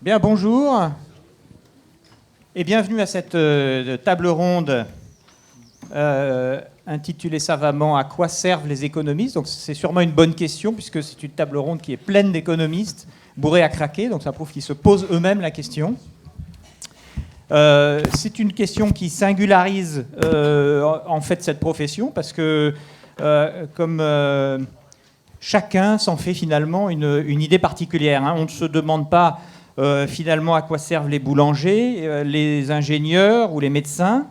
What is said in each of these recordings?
Bien, bonjour et bienvenue à cette table ronde intitulée savamment « À quoi servent les économistes ?» Donc c'est sûrement une bonne question puisque c'est une table ronde qui est pleine d'économistes bourrés à craquer, donc ça prouve qu'ils se posent eux-mêmes la question. C'est une question qui singularise en fait cette profession parce que comme chacun s'en fait finalement une idée particulière, hein. On ne se demande pas finalement à quoi servent les boulangers, les ingénieurs ou les médecins.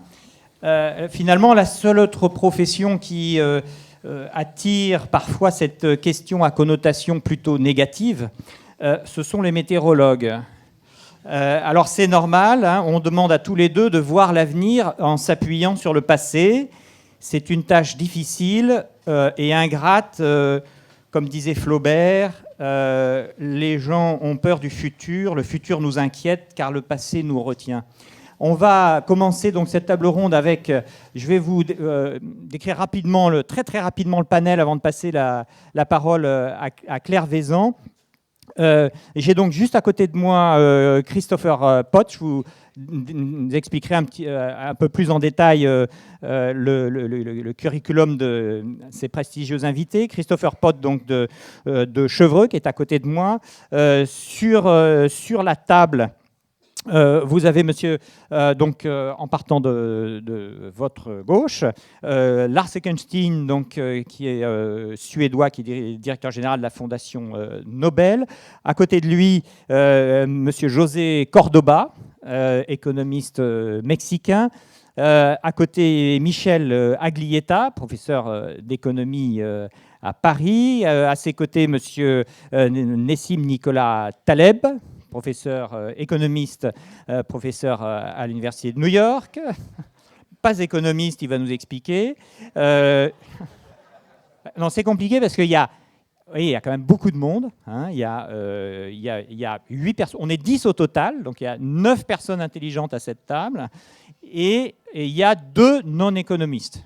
Finalement, la seule autre profession qui attire parfois cette question à connotation plutôt négative, ce sont les météorologues. Alors c'est normal, hein, on demande à tous les deux de voir l'avenir en s'appuyant sur le passé. C'est une tâche difficile et ingrate, comme disait Flaubert. Les gens ont peur du futur, le futur nous inquiète car le passé nous retient. On va commencer donc cette table ronde avec, je vais vous décrire rapidement, très rapidement le panel avant de passer la parole à Claire Vaison. J'ai donc juste à côté de moi Christopher Pott. Je vous expliquerai un peu plus en détail le curriculum de ces prestigieux invités. Christopher Pott donc de Chevreux qui est à côté de moi. Sur la table, vous avez monsieur, en partant de votre gauche, Lars Eckenstein, qui est suédois, qui est directeur général de la Fondation Nobel. À côté de lui, monsieur José Cordoba, économiste mexicain. À côté, Michel Aglietta, professeur d'économie à Paris. À ses côtés, monsieur Nessim Nicolas Taleb, professeur économiste, professeur à l'Université de New York. Pas économiste, il va nous expliquer. Non, c'est compliqué parce qu'il y a quand même beaucoup de monde. Hein. Il y a 8 personnes. On est 10 au total, donc il y a 9 personnes intelligentes à cette table. Et il y a 2 non-économistes.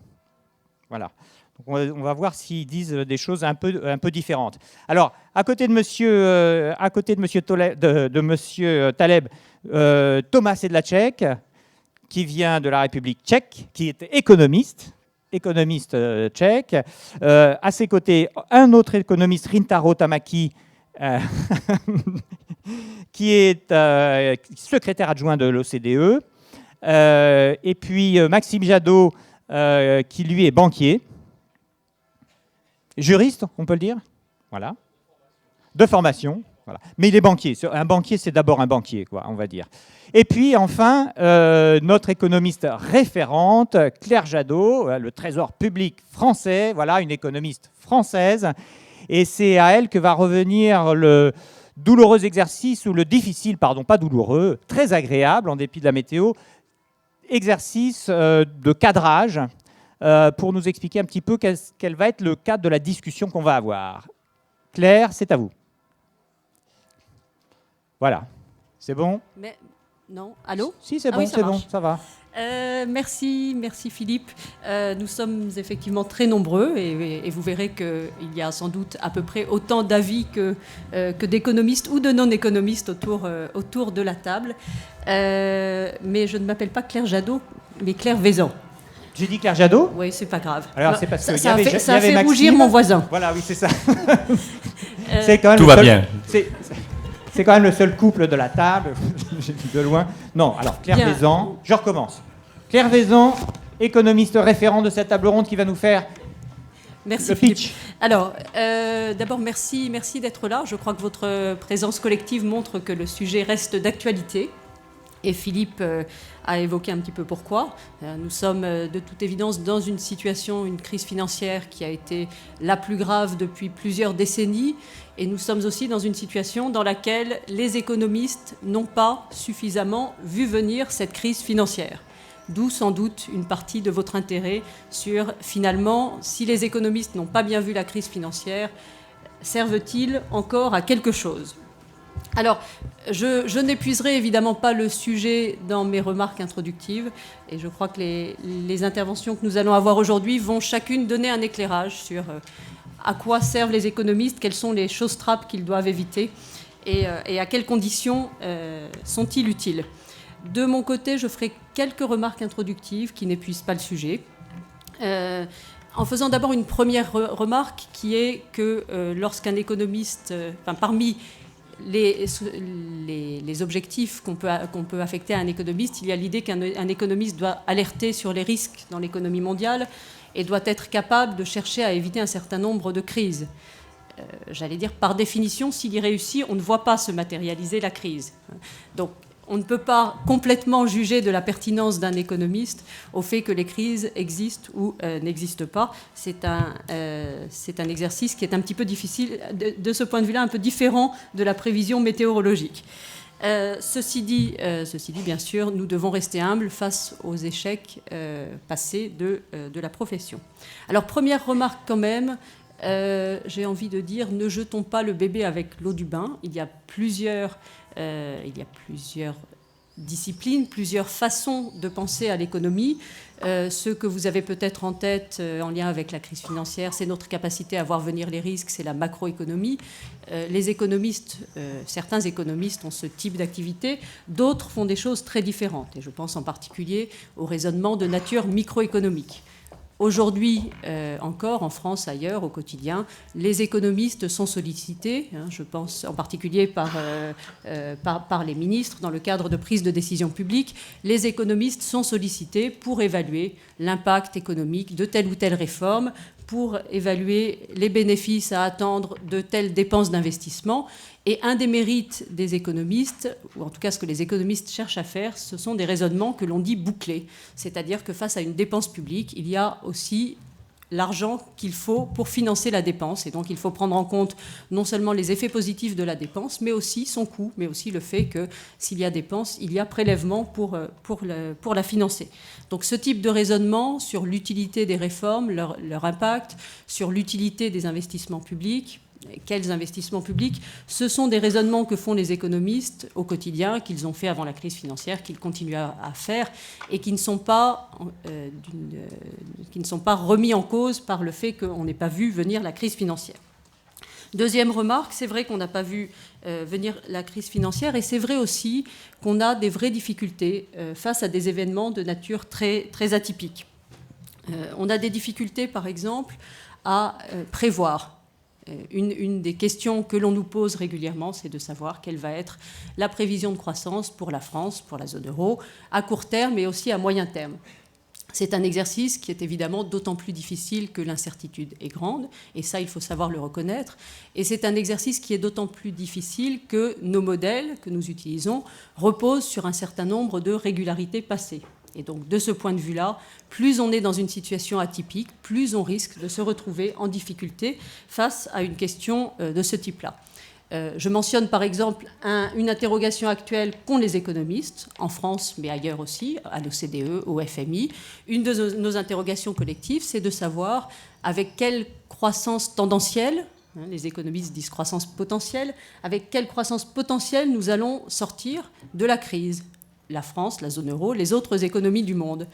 Voilà. Donc on va voir s'ils disent des choses un peu différentes. Alors, à côté de monsieur Taleb, Thomas Sedlacek, qui vient de la République tchèque, qui est économiste tchèque. À ses côtés, un autre économiste, Rintaro Tamaki, qui est secrétaire adjoint de l'OCDE. Et puis Maxime Jadot, qui lui est banquier. Juriste, on peut le dire, voilà, de formation, voilà. Mais il est banquier. Un banquier, c'est d'abord un banquier, quoi, on va dire. Et puis enfin, notre économiste référente, Claire Jadot, le Trésor public français, voilà, une économiste française. Et c'est à elle que va revenir le douloureux exercice, ou le difficile, pardon, pas douloureux, très agréable en dépit de la météo, exercice de cadrage. Pour nous expliquer un petit peu quel va être le cadre de la discussion qu'on va avoir. Claire, c'est à vous. Voilà. C'est bon ? Mais non, allô ? Si, c'est bon, oui, c'est bon, ça va. Merci Philippe. Nous sommes effectivement très nombreux et vous verrez qu'il y a sans doute à peu près autant d'avis que d'économistes ou de non-économistes autour de la table. Mais je ne m'appelle pas Claire Jadot, mais Claire Vaison. J'ai dit Claire Jadot ? Oui, c'est pas grave. Alors, c'est parce que ça a fait rougir mon voisin. Voilà, oui, c'est ça. C'est quand même tout va bien. C'est quand même le seul couple de la table, de loin. Non, alors Claire Vaison, je recommence. Claire Vaison, économiste référent de cette table ronde qui va nous faire le pitch. Philippe. Alors, d'abord, merci d'être là. Je crois que votre présence collective montre que le sujet reste d'actualité. Et Philippe a évoqué un petit peu pourquoi. Nous sommes de toute évidence dans une situation, une crise financière qui a été la plus grave depuis plusieurs décennies. Et nous sommes aussi dans une situation dans laquelle les économistes n'ont pas suffisamment vu venir cette crise financière. D'où sans doute une partie de votre intérêt sur, finalement, si les économistes n'ont pas bien vu la crise financière, servent-ils encore à quelque chose ? Alors, je n'épuiserai évidemment pas le sujet dans mes remarques introductives et je crois que les interventions que nous allons avoir aujourd'hui vont chacune donner un éclairage sur à quoi servent les économistes, quelles sont les choses trappes qu'ils doivent éviter et à quelles conditions sont-ils utiles. De mon côté, je ferai quelques remarques introductives qui n'épuisent pas le sujet. En faisant d'abord une première remarque qui est que lorsqu'un économiste, parmi les objectifs qu'on peut affecter à un économiste, il y a l'idée qu'un économiste doit alerter sur les risques dans l'économie mondiale et doit être capable de chercher à éviter un certain nombre de crises. J'allais dire, par définition, s'il y réussit, on ne voit pas se matérialiser la crise. Donc, on ne peut pas complètement juger de la pertinence d'un économiste au fait que les crises existent ou n'existent pas. C'est un exercice qui est un petit peu difficile, de ce point de vue-là, un peu différent de la prévision météorologique. Ceci dit, bien sûr, nous devons rester humbles face aux échecs passés de la profession. Alors, première remarque quand même, j'ai envie de dire, ne jetons pas le bébé avec l'eau du bain. Il y a plusieurs disciplines, plusieurs façons de penser à l'économie. Ce que vous avez peut-être en tête en lien avec la crise financière, c'est notre capacité à voir venir les risques, c'est la macroéconomie. Les économistes, certains économistes ont ce type d'activité, d'autres font des choses très différentes. Et je pense en particulier au raisonnement de nature microéconomique. Aujourd'hui, encore en France, ailleurs, au quotidien, les économistes sont sollicités, je pense en particulier par les ministres dans le cadre de prise de décision publique. Les économistes sont sollicités pour évaluer l'impact économique de telle ou telle réforme, pour évaluer les bénéfices à attendre de telles dépenses d'investissement. Et un des mérites des économistes, ou en tout cas ce que les économistes cherchent à faire, ce sont des raisonnements que l'on dit bouclés. C'est-à-dire que face à une dépense publique, il y a aussi l'argent qu'il faut pour financer la dépense. Et donc il faut prendre en compte non seulement les effets positifs de la dépense, mais aussi son coût, mais aussi le fait que s'il y a dépense, il y a prélèvement pour la financer. Donc ce type de raisonnement sur l'utilité des réformes, leur impact, sur l'utilité des investissements publics, quels investissements publics, ce sont des raisonnements que font les économistes au quotidien, qu'ils ont fait avant la crise financière, qu'ils continuent à faire, et qui ne sont pas remis en cause par le fait qu'on n'ait pas vu venir la crise financière. Deuxième remarque, c'est vrai qu'on n'a pas vu venir la crise financière, et c'est vrai aussi qu'on a des vraies difficultés face à des événements de nature très, très atypique. On a des difficultés, par exemple, à prévoir. Une des questions que l'on nous pose régulièrement, c'est de savoir quelle va être la prévision de croissance pour la France, pour la zone euro, à court terme et aussi à moyen terme. C'est un exercice qui est évidemment d'autant plus difficile que l'incertitude est grande, et ça, il faut savoir le reconnaître. Et c'est un exercice qui est d'autant plus difficile que nos modèles que nous utilisons reposent sur un certain nombre de régularités passées. Et donc, de ce point de vue-là, plus on est dans une situation atypique, plus on risque de se retrouver en difficulté face à une question de ce type-là. Je mentionne par exemple une interrogation actuelle qu'ont les économistes, en France, mais ailleurs aussi, à l'OCDE, au FMI. Une de nos interrogations collectives, c'est de savoir avec quelle croissance tendancielle, les économistes disent croissance potentielle, avec quelle croissance potentielle nous allons sortir de la crise. La France, la zone euro, les autres économies du monde.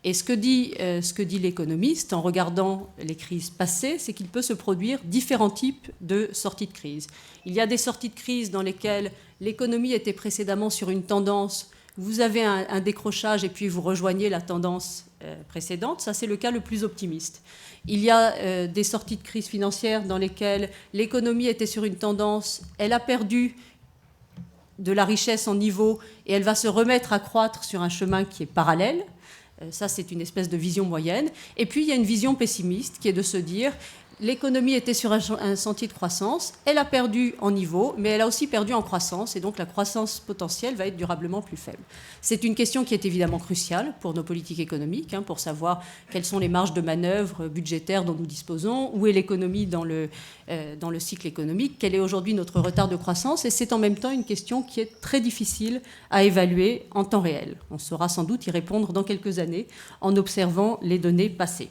Et ce que dit l'économiste en regardant les crises passées, c'est qu'il peut se produire différents types de sorties de crise. Il y a des sorties de crise dans lesquelles l'économie était précédemment sur une tendance, vous avez un décrochage et puis vous rejoignez la tendance précédente. Ça, c'est le cas le plus optimiste. Il y a des sorties de crise financière dans lesquelles l'économie était sur une tendance, elle a perdu de la richesse en niveau et elle va se remettre à croître sur un chemin qui est parallèle. Ça, c'est une espèce de vision moyenne. Et puis, il y a une vision pessimiste qui est de se dire l'économie était sur un sentier de croissance, elle a perdu en niveau, mais elle a aussi perdu en croissance, et donc la croissance potentielle va être durablement plus faible. C'est une question qui est évidemment cruciale pour nos politiques économiques, pour savoir quelles sont les marges de manœuvre budgétaires dont nous disposons, où est l'économie dans le cycle économique, quel est aujourd'hui notre retard de croissance, et c'est en même temps une question qui est très difficile à évaluer en temps réel. On saura sans doute y répondre dans quelques années en observant les données passées.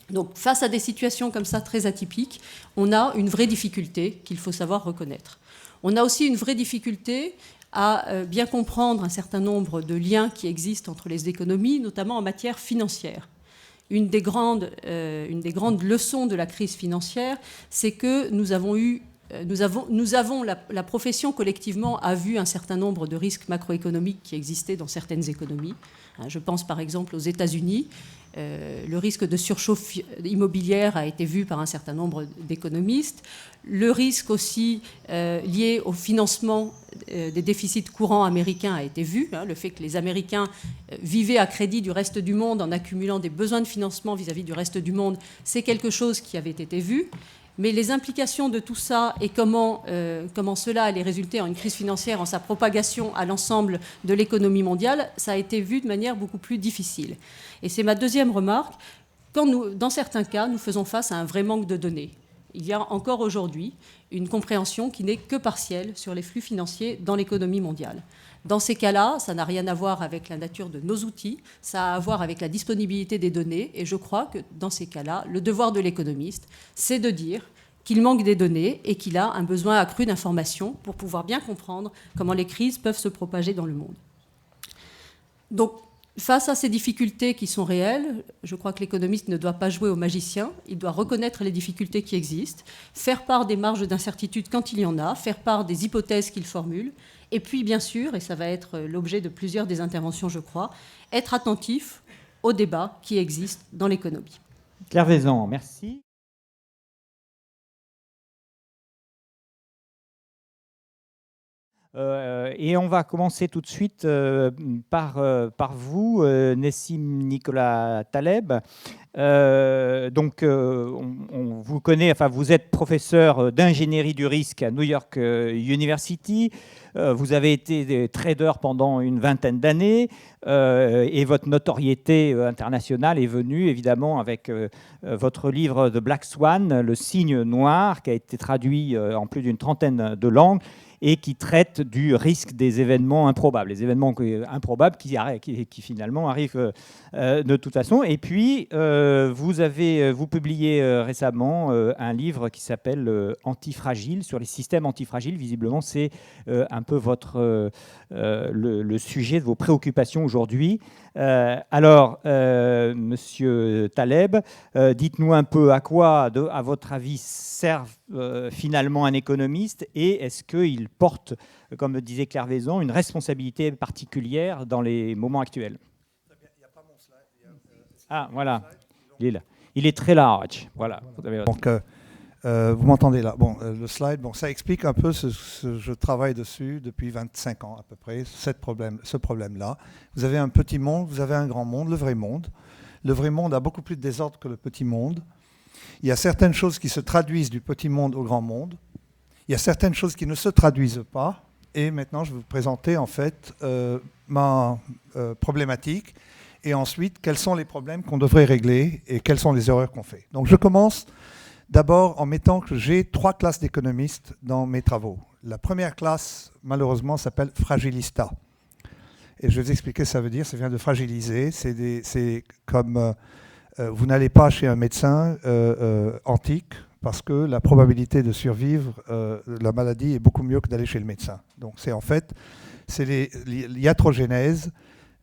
Donc, face à des situations comme ça très atypiques, on a une vraie difficulté qu'il faut savoir reconnaître. On a aussi une vraie difficulté à bien comprendre un certain nombre de liens qui existent entre les économies, notamment en matière financière. Une des grandes leçons de la crise financière, c'est que nous avons eu la profession collectivement a vu un certain nombre de risques macroéconomiques qui existaient dans certaines économies. Je pense par exemple aux États-Unis. Le risque de surchauffe immobilière a été vu par un certain nombre d'économistes. Le risque aussi lié au financement des déficits courants américains a été vu. Le fait que les Américains vivaient à crédit du reste du monde en accumulant des besoins de financement vis-à-vis du reste du monde, c'est quelque chose qui avait été vu. Mais les implications de tout ça et comment cela allait résulter en une crise financière, en sa propagation à l'ensemble de l'économie mondiale, ça a été vu de manière beaucoup plus difficile. Et c'est ma deuxième remarque. Dans certains cas, nous faisons face à un vrai manque de données. Il y a encore aujourd'hui une compréhension qui n'est que partielle sur les flux financiers dans l'économie mondiale. Dans ces cas-là, ça n'a rien à voir avec la nature de nos outils, ça a à voir avec la disponibilité des données. Et je crois que dans ces cas-là, le devoir de l'économiste, c'est de dire qu'il manque des données et qu'il a un besoin accru d'informations pour pouvoir bien comprendre comment les crises peuvent se propager dans le monde. Donc, face à ces difficultés qui sont réelles, je crois que l'économiste ne doit pas jouer au magicien, il doit reconnaître les difficultés qui existent, faire part des marges d'incertitude quand il y en a, faire part des hypothèses qu'il formule, et puis bien sûr, et ça va être l'objet de plusieurs des interventions je crois, être attentif aux débats qui existent dans l'économie. Claire Vaison, merci. Et on va commencer tout de suite par vous, Nessim Nicolas Taleb. On vous connaît, enfin vous êtes professeur d'ingénierie du risque à New York University. Vous avez été trader pendant une vingtaine d'années et votre notoriété internationale est venue évidemment avec votre livre The Black Swan, Le Cygne noir, qui a été traduit en plus d'une trentaine de langues et qui traite du risque des événements improbables, les événements improbables qui finalement arrivent de toute façon. Et puis, vous publiez récemment un livre qui s'appelle Antifragile, sur les systèmes antifragiles. Visiblement, c'est un peu le sujet de vos préoccupations aujourd'hui. Monsieur Taleb, dites-nous un peu à quoi, à votre avis, sert finalement un économiste et est-ce qu'il porte, comme le disait Claire Vaison, une responsabilité particulière dans les moments actuels? Il n'y a pas mon slide. Ah, voilà, il est là. Il est très large. Voilà. Donc, vous m'entendez là. Bon, le slide, ça explique un peu je travaille dessus depuis 25 ans à peu près, ce problème-là. Vous avez un petit monde, vous avez un grand monde, le vrai monde. Le vrai monde a beaucoup plus de désordre que le petit monde. Il y a certaines choses qui se traduisent du petit monde au grand monde. Il y a certaines choses qui ne se traduisent pas. Et maintenant, je vais vous présenter en fait ma problématique. Et ensuite, quels sont les problèmes qu'on devrait régler et quelles sont les erreurs qu'on fait. Donc, je commence d'abord en mettant que j'ai 3 classes d'économistes dans mes travaux. La première classe, malheureusement, s'appelle fragilista. Et je vais vous expliquer ce que ça veut dire. Ça vient de fragiliser. C'est comme vous n'allez pas chez un médecin antique parce que la probabilité de survivre la maladie est beaucoup mieux que d'aller chez le médecin. Donc c'est l'iatrogénèse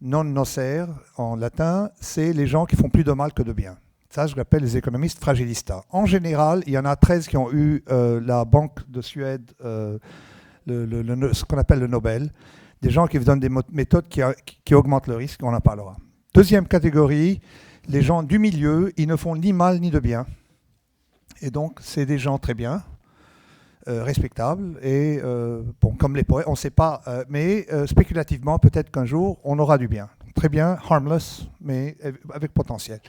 non nocere en latin, c'est les gens qui font plus de mal que de bien. Ça, je l'appelle les économistes fragilistas. En général, il y en a 13 qui ont eu la Banque de Suède, ce qu'on appelle le Nobel, des gens qui vous donnent des méthodes qui augmentent le risque, on en parlera. Deuxième catégorie, les gens du milieu, ils ne font ni mal ni de bien. Et donc, c'est des gens très bien, respectables, et comme les poètes, on ne sait pas, mais spéculativement, peut-être qu'un jour, on aura du bien. Très bien, harmless, mais avec potentiel.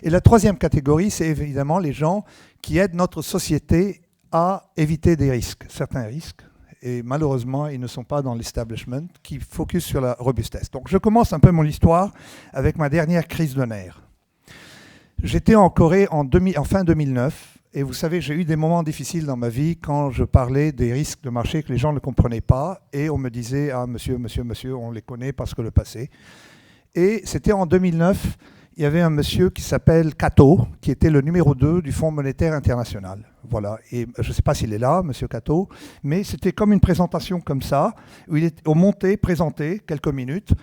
Et la troisième catégorie, c'est évidemment les gens qui aident notre société à éviter des risques, certains risques, et malheureusement, ils ne sont pas dans l'establishment, qui focus sur la robustesse. Donc, je commence un peu mon histoire avec ma dernière crise de nerfs. J'étais en Corée en fin 2009, et vous savez, j'ai eu des moments difficiles dans ma vie quand je parlais des risques de marché que les gens ne comprenaient pas, et on me disait « Ah, monsieur, on les connaît parce que le passé ». Et c'était en 2009, il y avait un monsieur qui s'appelle Kato, qui était le numéro 2 du Fonds monétaire international. Voilà, et je ne sais pas s'il est là, monsieur Kato, mais c'était comme une présentation comme ça, où il est présenté quelques minutes,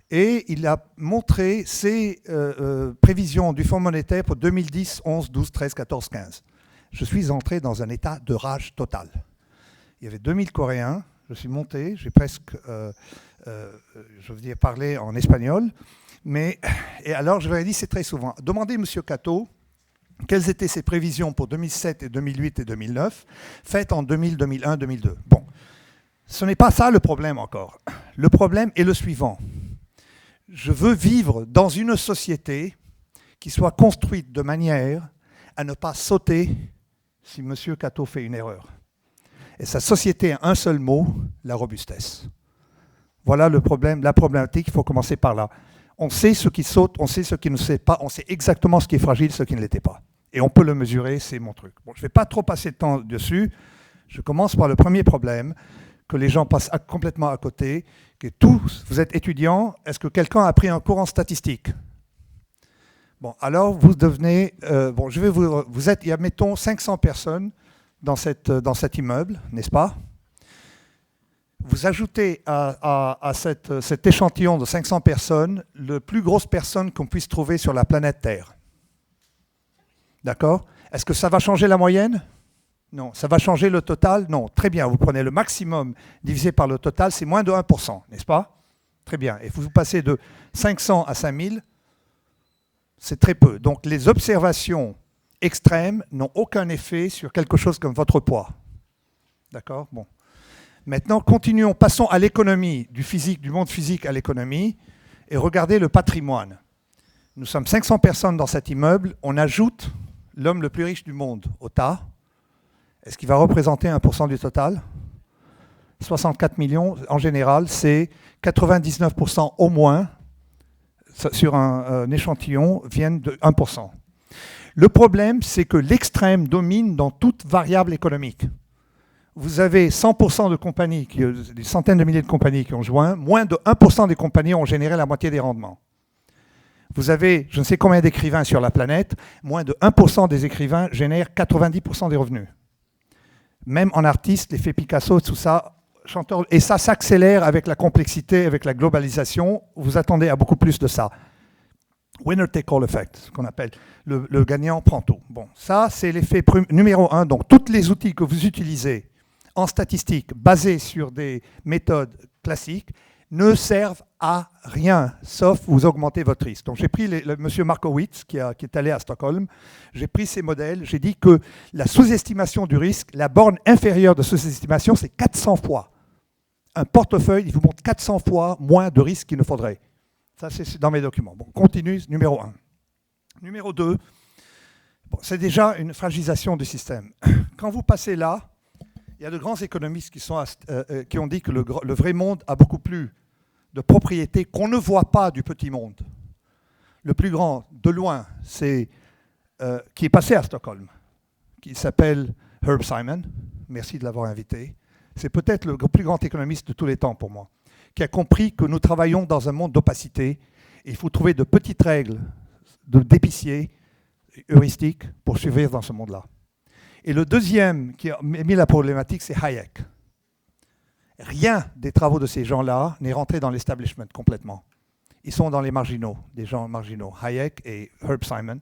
et il a montré ses prévisions du Fonds monétaire pour 2010, 11, 12, 13, 14, 15. Je suis entré dans un état de rage totale. Il y avait 2000 Coréens. Je suis monté, j'ai presque, je veux dire, parlé en espagnol. Et alors, je leur ai dit, c'est très souvent, demandez M. Kato quelles étaient ses prévisions pour 2007 et 2008 et 2009, faites en 2000, 2001, 2002. Bon, ce n'est pas ça le problème encore. Le problème est le suivant. Je veux vivre dans une société qui soit construite de manière à ne pas sauter si M. Kato fait une erreur. Et sa société a un seul mot, la robustesse. Voilà le problème, la problématique, il faut commencer par là. On sait ce qui saute, on sait ce qui ne sait pas, on sait exactement ce qui est fragile, ce qui ne l'était pas. Et on peut le mesurer, c'est mon truc. Bon, je ne vais pas trop passer de temps dessus. Je commence par le premier problème, que les gens passent complètement à côté, que tous, vous êtes étudiants, est-ce que quelqu'un a pris un cours en statistique? Bon, alors vous devenez, vous êtes, il y a, mettons, 500 personnes dans cet immeuble, n'est-ce pas? Vous ajoutez à cet échantillon de 500 personnes le plus grosse personne qu'on puisse trouver sur la planète Terre. D'accord? Est-ce que ça va changer la moyenne? Non. Ça va changer le total? Non. Très bien. Vous prenez le maximum divisé par le total, c'est moins de 1%, n'est-ce pas? Très bien. Et vous passez de 500 à 5000, c'est très peu. Donc les observations extrêmes n'ont aucun effet sur quelque chose comme votre poids. D'accord? Bon. Maintenant, continuons, passons à l'économie, du physique, du monde physique à l'économie, et regardez le patrimoine. Nous sommes 500 personnes dans cet immeuble, on ajoute l'homme le plus riche du monde au tas. Est-ce qu'il va représenter 1% du total? 64 millions, en général, c'est 99% au moins, sur un échantillon, viennent de 1%. Le problème, c'est que l'extrême domine dans toute variable économique. Vous avez 100% de compagnies, des centaines de milliers de compagnies qui ont joint, moins de 1% des compagnies ont généré la moitié des rendements. Vous avez je ne sais combien d'écrivains sur la planète, moins de 1% des écrivains génèrent 90% des revenus. Même en artiste, l'effet Picasso, tout ça, chanteur, et ça s'accélère avec la complexité, avec la globalisation, vous attendez à beaucoup plus de ça. Winner take all effect, ce qu'on appelle. Le gagnant prend tout. Bon, ça, c'est l'effet numéro 1. Donc, tous les outils que vous utilisez en statistique, basés sur des méthodes classiques, ne servent à rien, sauf vous augmenter votre risque. Donc j'ai pris M. Markowitz, qui est allé à Stockholm, j'ai pris ces modèles, j'ai dit que la sous-estimation du risque, la borne inférieure de sous-estimation, c'est 400 fois. Un portefeuille, il vous montre 400 fois moins de risque qu'il ne faudrait. Ça, c'est dans mes documents. Bon, continue, numéro 1. Numéro 2, bon, c'est déjà une fragilisation du système. Quand vous passez là, il y a de grands économistes qui ont dit que le vrai monde a beaucoup plus de propriétés qu'on ne voit pas du petit monde. Le plus grand, de loin, c'est qui est passé à Stockholm, qui s'appelle Herb Simon. Merci de l'avoir invité. C'est peut-être le plus grand économiste de tous les temps pour moi, qui a compris que nous travaillons dans un monde d'opacité et il faut trouver de petites règles d'épicier, heuristiques, pour survivre dans ce monde-là. Et le deuxième qui a mis la problématique, c'est Hayek. Rien des travaux de ces gens-là n'est rentré dans l'establishment complètement. Ils sont dans les marginaux, des gens marginaux, Hayek et Herb Simon.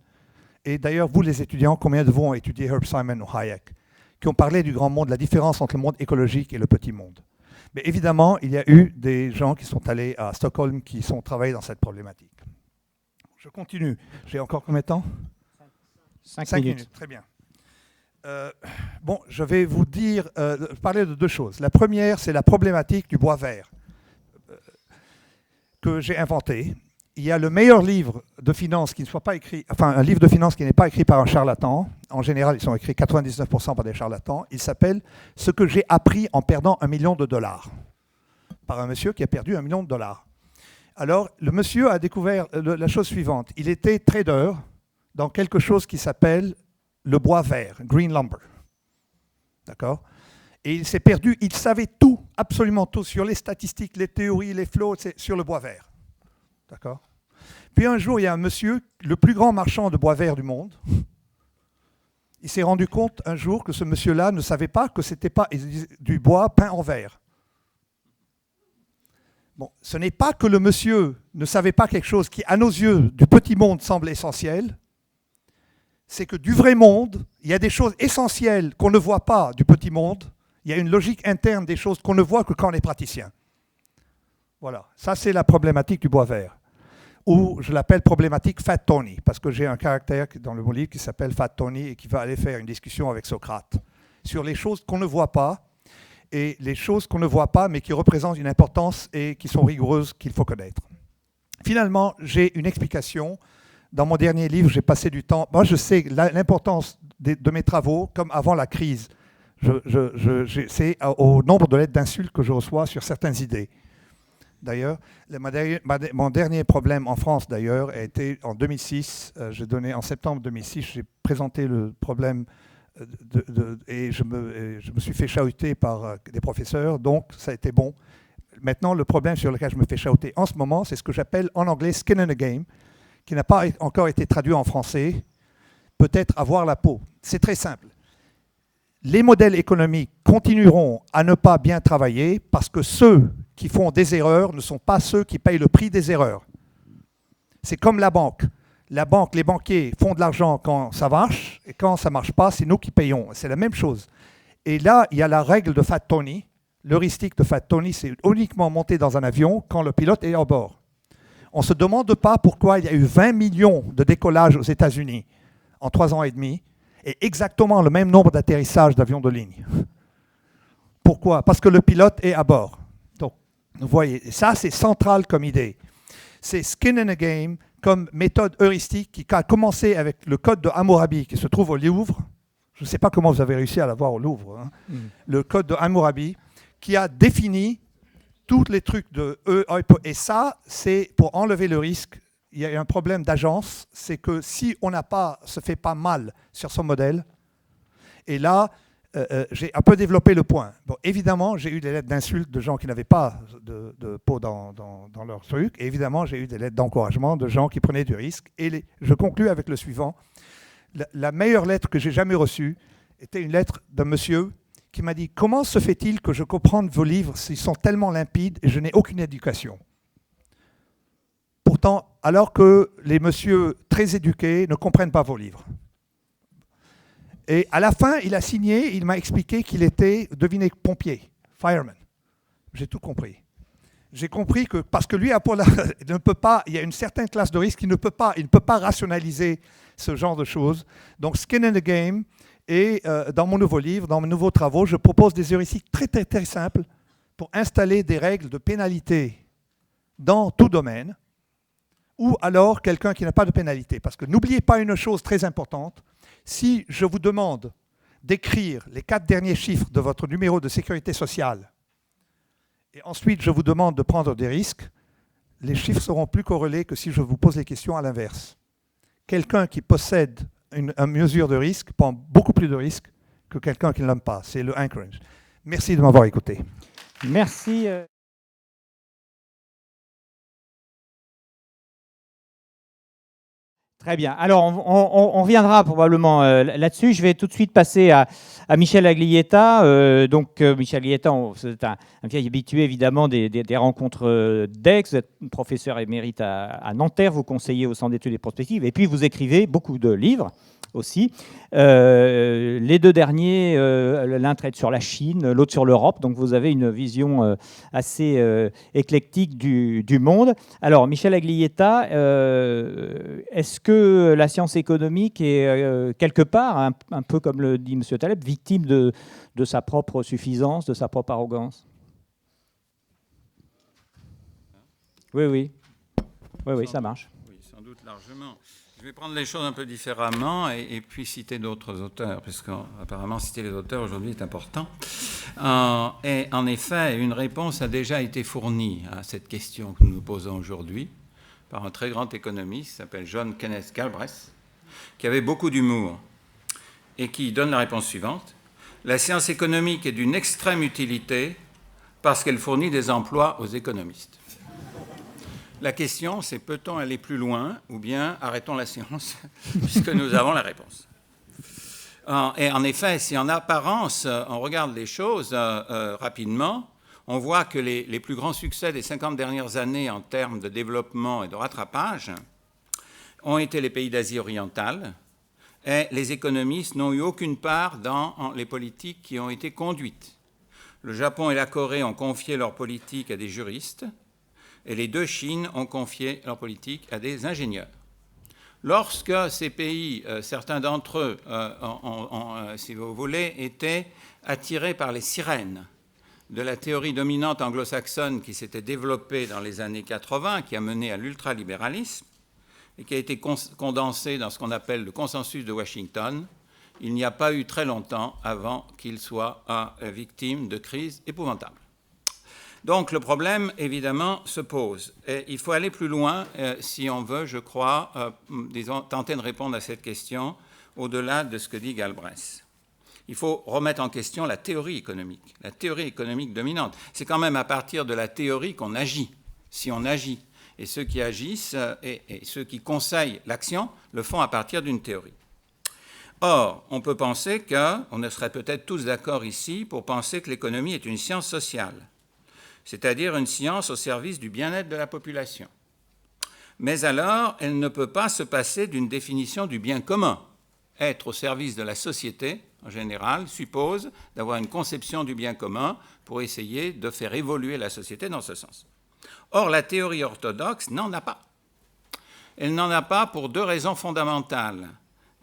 Et d'ailleurs, vous les étudiants, combien de vous ont étudié Herb Simon ou Hayek, qui ont parlé du grand monde, la différence entre le monde écologique et le petit monde. Mais évidemment, il y a eu des gens qui sont allés à Stockholm, qui sont travaillés dans cette problématique. Je continue. J'ai encore combien de temps? 5 minutes. Très bien. Bon, je vais vous parler de deux choses. La première, c'est la problématique du bois vert que j'ai inventé. Il y a le meilleur livre de finance qui ne soit pas écrit, enfin un livre de finance qui n'est pas écrit par un charlatan. En général, ils sont écrits 99% par des charlatans. Il s'appelle « Ce que j'ai appris en perdant $1 million » par un monsieur qui a perdu $1 million. Alors, le monsieur a découvert la chose suivante. Il était trader dans quelque chose qui s'appelle le bois vert, green lumber. D'accord? Et il s'est perdu, il savait tout, absolument tout, sur les statistiques, les théories, les flows, sur le bois vert. D'accord? Puis un jour, il y a un monsieur, le plus grand marchand de bois vert du monde. Il s'est rendu compte un jour que ce monsieur-là ne savait pas que ce n'était pas du bois peint en vert. Bon, ce n'est pas que le monsieur ne savait pas quelque chose qui, à nos yeux, du petit monde semble essentiel. C'est que du vrai monde, il y a des choses essentielles qu'on ne voit pas du petit monde, Il y a une logique interne des choses qu'on ne voit que quand on est praticien. Voilà, ça c'est la problématique du bois vert. Ou je l'appelle problématique Fat Tony, parce que j'ai un caractère dans le livre qui s'appelle Fat Tony et qui va aller faire une discussion avec Socrate sur les choses qu'on ne voit pas, et les choses qu'on ne voit pas mais qui représentent une importance et qui sont rigoureuses qu'il faut connaître. Finalement, j'ai une explication. Dans mon dernier livre, j'ai passé du temps. Moi, je sais l'importance de mes travaux, comme avant la crise. C'est au nombre de lettres d'insultes que je reçois sur certaines idées. D'ailleurs, mon dernier problème en France, d'ailleurs, a été en 2006. En septembre 2006, j'ai présenté le problème et je me suis fait chahuter par des professeurs, donc ça a été bon. Maintenant, le problème sur lequel je me fais chahuter en ce moment, c'est ce que j'appelle en anglais skin in the game, qui n'a pas encore été traduit en français, peut-être avoir la peau. C'est très simple. Les modèles économiques continueront à ne pas bien travailler parce que ceux qui font des erreurs ne sont pas ceux qui payent le prix des erreurs. C'est comme la banque. La banque, les banquiers font de l'argent quand ça marche, et quand ça ne marche pas, c'est nous qui payons. C'est la même chose. Et là, il y a la règle de Fat Tony. L'heuristique de Fat Tony, c'est uniquement monter dans un avion quand le pilote est à bord. On ne se demande pas pourquoi il y a eu 20 millions de décollages aux États-Unis en 3 ans et demi, et exactement le même nombre d'atterrissages d'avions de ligne. Pourquoi? Parce que le pilote est à bord. Donc, vous voyez, ça c'est central comme idée. C'est skin in the game comme méthode heuristique qui a commencé avec le code de Hammurabi qui se trouve au Louvre. Je ne sais pas comment vous avez réussi à l'avoir au Louvre. Hein. Le code de Hammurabi qui a défini tous les trucs de E. Et ça, c'est pour enlever le risque. Il y a un problème d'agence, c'est que si on se fait pas mal sur son modèle, et là, j'ai un peu développé le point. Bon, évidemment, j'ai eu des lettres d'insultes de gens qui n'avaient pas de peau dans leur truc, et évidemment, j'ai eu des lettres d'encouragement de gens qui prenaient du risque. Et je conclus avec le suivant. La meilleure lettre que j'ai jamais reçue était une lettre d'un monsieur qui m'a dit « Comment se fait-il que je comprenne vos livres s'ils sont tellement limpides et je n'ai aucune éducation ?» Pourtant, alors que les messieurs très éduqués ne comprennent pas vos livres. Et à la fin, il a signé, il m'a expliqué qu'il était, devinez, pompier, fireman. J'ai tout compris. J'ai compris que, parce que lui, il ne peut pas, il y a une certaine classe de risque, il ne peut pas rationaliser ce genre de choses. Donc, skin in the game, et dans mon nouveau livre, dans mes nouveaux travaux, je propose des heuristiques très, très, très simples pour installer des règles de pénalité dans tout domaine, ou alors quelqu'un qui n'a pas de pénalité. Parce que n'oubliez pas une chose très importante, si je vous demande d'écrire les 4 derniers chiffres de votre numéro de sécurité sociale, et ensuite je vous demande de prendre des risques, les chiffres seront plus corrélés que si je vous pose les questions à l'inverse. Quelqu'un qui possède une mesure de risque prend beaucoup plus de risques que quelqu'un qui ne l'aime pas. C'est le anchorage. Merci de m'avoir écouté. Merci. Très bien. Alors, on reviendra probablement là-dessus. Je vais tout de suite passer à Michel Aglietta. Michel Aglietta, c'est un vieil habitué, évidemment, des rencontres d'Aix. Vous êtes professeur émérite à Nanterre. Vous conseillez au Centre d'études et prospectives. Et puis, vous écrivez beaucoup de livres aussi. Les 2 derniers, l'un traite sur la Chine, l'autre sur l'Europe. Donc, vous avez une vision assez éclectique du monde. Alors, Michel Aglietta, est-ce que la science économique est quelque part, un peu comme le dit M. Taleb, victime de sa propre suffisance, de sa propre arrogance? Oui, ça marche. Oui, sans doute largement. Je vais prendre les choses un peu différemment et puis citer d'autres auteurs, parce qu'apparemment citer les auteurs aujourd'hui est important. Et en effet, une réponse a déjà été fournie à cette question que nous nous posons aujourd'hui par un très grand économiste qui s'appelle John Kenneth Galbraith, qui avait beaucoup d'humour et qui donne la réponse suivante. La science économique est d'une extrême utilité parce qu'elle fournit des emplois aux économistes. La question, c'est peut-on aller plus loin ou bien arrêtons la science puisque nous avons la réponse. Et en effet, si en apparence, on regarde les choses rapidement, on voit que les plus grands succès des 50 dernières années en termes de développement et de rattrapage ont été les pays d'Asie orientale et les économistes n'ont eu aucune part dans les politiques qui ont été conduites Le Japon et la Corée ont confié leur politique à des juristes et les deux Chines ont confié leur politique à des ingénieurs. Lorsque ces pays, certains d'entre eux, si vous voulez, étaient attirés par les sirènes de la théorie dominante anglo-saxonne qui s'était développée dans les années 80, qui a mené à l'ultralibéralisme et qui a été condensée dans ce qu'on appelle le consensus de Washington, il n'y a pas eu très longtemps avant qu'il soit victime de crises épouvantables. Donc le problème, évidemment, se pose. Et il faut aller plus loin si on veut, je crois, tenter de répondre à cette question au-delà de ce que dit Galbraith. Il faut remettre en question la théorie économique dominante. C'est quand même à partir de la théorie qu'on agit, si on agit. Et ceux qui agissent et ceux qui conseillent l'action le font à partir d'une théorie. Or, on peut penser on serait peut-être tous d'accord ici pour penser que l'économie est une science sociale, c'est-à-dire une science au service du bien-être de la population. Mais alors, elle ne peut pas se passer d'une définition du bien commun. Être au service de la société, en général, suppose d'avoir une conception du bien commun pour essayer de faire évoluer la société dans ce sens. Or, la théorie orthodoxe n'en a pas. Elle n'en a pas pour deux raisons fondamentales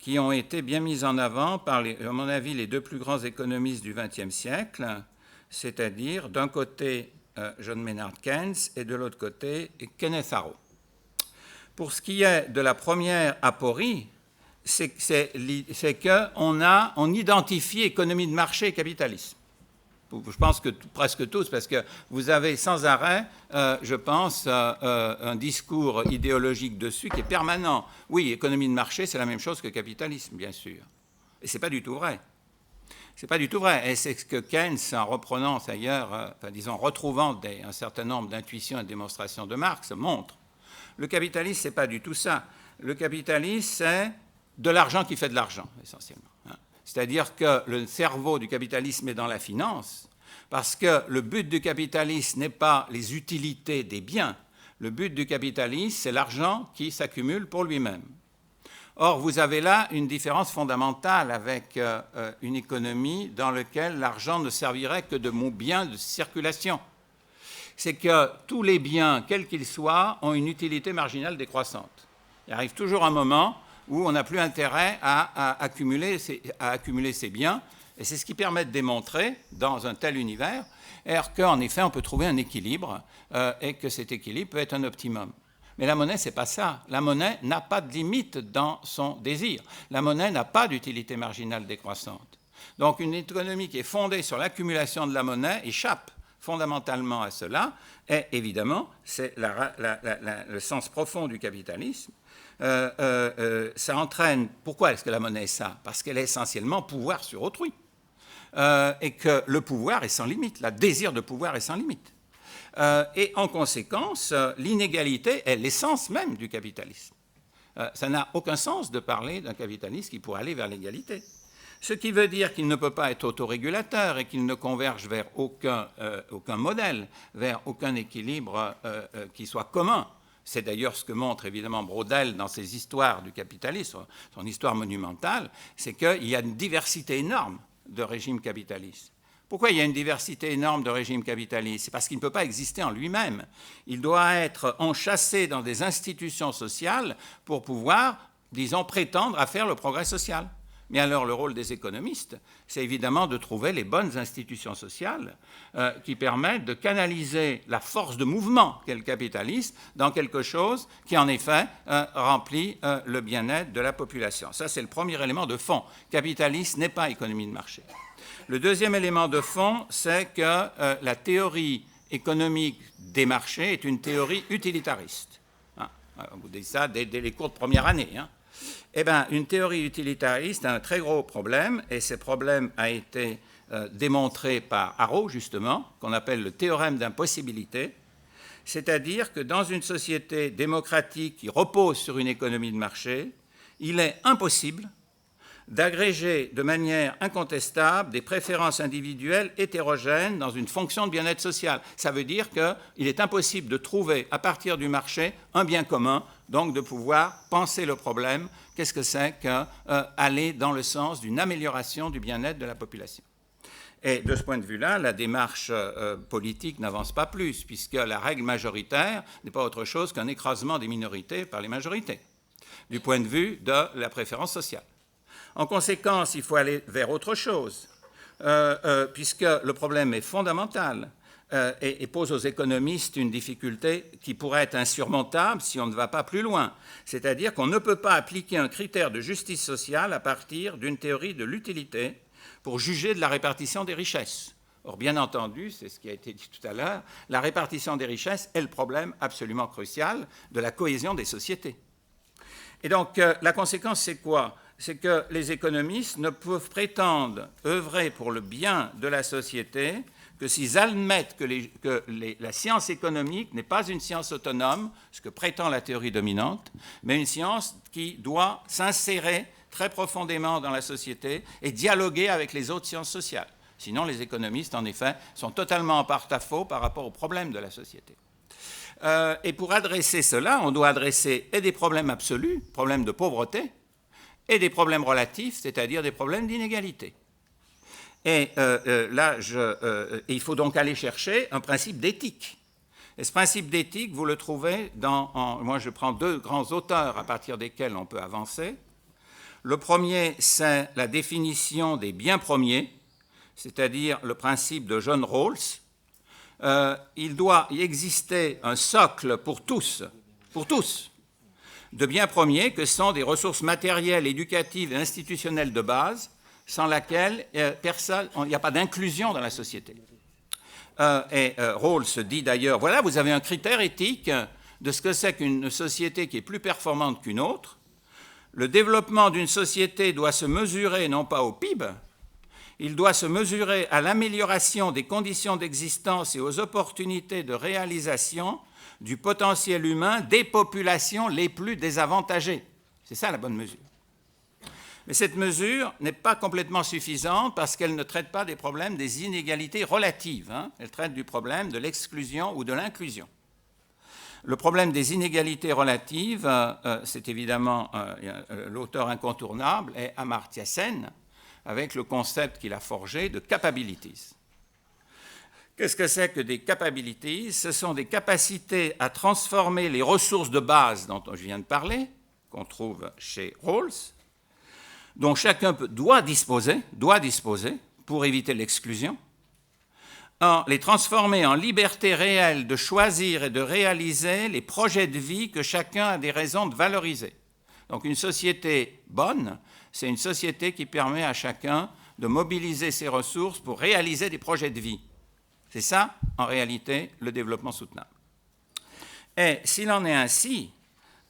qui ont été bien mises en avant par, à mon avis, les deux plus grands économistes du XXe siècle, c'est-à-dire d'un côté John Maynard Keynes et de l'autre côté Kenneth Arrow. Pour ce qui est de la première aporie, c'est qu'on identifie économie de marché et capitalisme. Je pense que presque tous, parce que vous avez sans arrêt, je pense, un discours idéologique dessus qui est permanent. Oui, économie de marché, c'est la même chose que capitalisme, bien sûr. Et ce n'est pas du tout vrai. Ce n'est pas du tout vrai. Et c'est ce que Keynes, en reprenant d'ailleurs, retrouvant un certain nombre d'intuitions et de démonstrations de Marx, montre. Le capitalisme, ce n'est pas du tout ça. Le capitalisme, c'est de l'argent qui fait de l'argent, essentiellement. C'est-à-dire que le cerveau du capitalisme est dans la finance, parce que le but du capitalisme n'est pas les utilités des biens. Le but du capitalisme, c'est l'argent qui s'accumule pour lui-même. Or, vous avez là une différence fondamentale avec une économie dans laquelle l'argent ne servirait que de bien de circulation. C'est que tous les biens, quels qu'ils soient, ont une utilité marginale décroissante. Il arrive toujours un moment où on n'a plus intérêt à accumuler ces biens, et c'est ce qui permet de démontrer, dans un tel univers, qu'en effet, on peut trouver un équilibre, et que cet équilibre peut être un optimum. Mais la monnaie, ce n'est pas ça. La monnaie n'a pas de limite dans son désir. La monnaie n'a pas d'utilité marginale décroissante. Donc une économie qui est fondée sur l'accumulation de la monnaie échappe fondamentalement à cela, et évidemment, c'est le sens profond du capitalisme. Ça entraîne... Pourquoi est-ce que la monnaie est ça? Parce qu'elle est essentiellement pouvoir sur autrui. Et que le pouvoir est sans limite, le désir de pouvoir est sans limite. Et en conséquence, l'inégalité est l'essence même du capitalisme. Ça n'a aucun sens de parler d'un capitalisme qui pourrait aller vers l'égalité. Ce qui veut dire qu'il ne peut pas être autorégulateur et qu'il ne converge vers aucun modèle, vers aucun équilibre qui soit commun. C'est d'ailleurs ce que montre évidemment Braudel dans ses histoires du capitalisme, son histoire monumentale, c'est qu'il y a une diversité énorme de régimes capitalistes. Pourquoi il y a une diversité énorme de régimes capitalistes? C'est parce qu'il ne peut pas exister en lui-même. Il doit être enchâssé dans des institutions sociales pour pouvoir, disons, prétendre à faire le progrès social. Mais alors le rôle des économistes, c'est évidemment de trouver les bonnes institutions sociales qui permettent de canaliser la force de mouvement qu'est le capitalisme dans quelque chose qui, en effet, remplit le bien-être de la population. Ça, c'est le premier élément de fond. Capitalisme n'est pas économie de marché. Le deuxième élément de fond, c'est que la théorie économique des marchés est une théorie utilitariste. Vous dites ça dès les cours de première année. Eh bien, une théorie utilitariste a un très gros problème, et ce problème a été démontré par Arrow, justement, qu'on appelle le théorème d'impossibilité, c'est-à-dire que dans une société démocratique qui repose sur une économie de marché, il est impossible d'agréger de manière incontestable des préférences individuelles hétérogènes dans une fonction de bien-être social. Ça veut dire qu'il est impossible de trouver à partir du marché un bien commun, donc de pouvoir penser le problème, qu'est-ce que c'est qu'aller dans le sens d'une amélioration du bien-être de la population. Et de ce point de vue-là, la démarche politique n'avance pas plus, puisque la règle majoritaire n'est pas autre chose qu'un écrasement des minorités par les majorités, du point de vue de la préférence sociale. En conséquence, il faut aller vers autre chose, puisque le problème est fondamental et pose aux économistes une difficulté qui pourrait être insurmontable si on ne va pas plus loin. C'est-à-dire qu'on ne peut pas appliquer un critère de justice sociale à partir d'une théorie de l'utilité pour juger de la répartition des richesses. Or, bien entendu, c'est ce qui a été dit tout à l'heure, la répartition des richesses est le problème absolument crucial de la cohésion des sociétés. Et donc, la conséquence, c'est quoi? C'est que les économistes ne peuvent prétendre œuvrer pour le bien de la société que s'ils admettent que la science économique n'est pas une science autonome, ce que prétend la théorie dominante, mais une science qui doit s'insérer très profondément dans la société et dialoguer avec les autres sciences sociales. Sinon, les économistes, en effet, sont totalement en porte-à-faux par rapport aux problèmes de la société. Et pour adresser cela, on doit adresser et des problèmes absolus, problèmes de pauvreté, et des problèmes relatifs, c'est-à-dire des problèmes d'inégalité. Et il faut donc aller chercher un principe d'éthique. Et ce principe d'éthique, vous le trouvez moi je prends deux grands auteurs à partir desquels on peut avancer. Le premier, c'est la définition des biens premiers, c'est-à-dire le principe de John Rawls. Il doit y exister un socle pour tous, de biens premiers que sont des ressources matérielles, éducatives et institutionnelles de base, sans laquelle il n'y a pas d'inclusion dans la société. Rawls dit d'ailleurs, voilà, vous avez un critère éthique de ce que c'est qu'une société qui est plus performante qu'une autre. Le développement d'une société doit se mesurer non pas au PIB, il doit se mesurer à l'amélioration des conditions d'existence et aux opportunités de réalisation du potentiel humain des populations les plus désavantagées. C'est ça la bonne mesure. Mais cette mesure n'est pas complètement suffisante parce qu'elle ne traite pas des problèmes des inégalités relatives. Elle traite du problème de l'exclusion ou de l'inclusion. Le problème des inégalités relatives, c'est évidemment l'auteur incontournable est Amartya Sen, avec le concept qu'il a forgé de capabilities. Qu'est-ce que c'est que des capabilities? Ce sont des capacités à transformer les ressources de base dont je viens de parler, qu'on trouve chez Rawls, dont chacun doit disposer pour éviter l'exclusion, les transformer en liberté réelle de choisir et de réaliser les projets de vie que chacun a des raisons de valoriser. Donc une société bonne, c'est une société qui permet à chacun de mobiliser ses ressources pour réaliser des projets de vie. C'est ça, en réalité, le développement soutenable. Et s'il en est ainsi,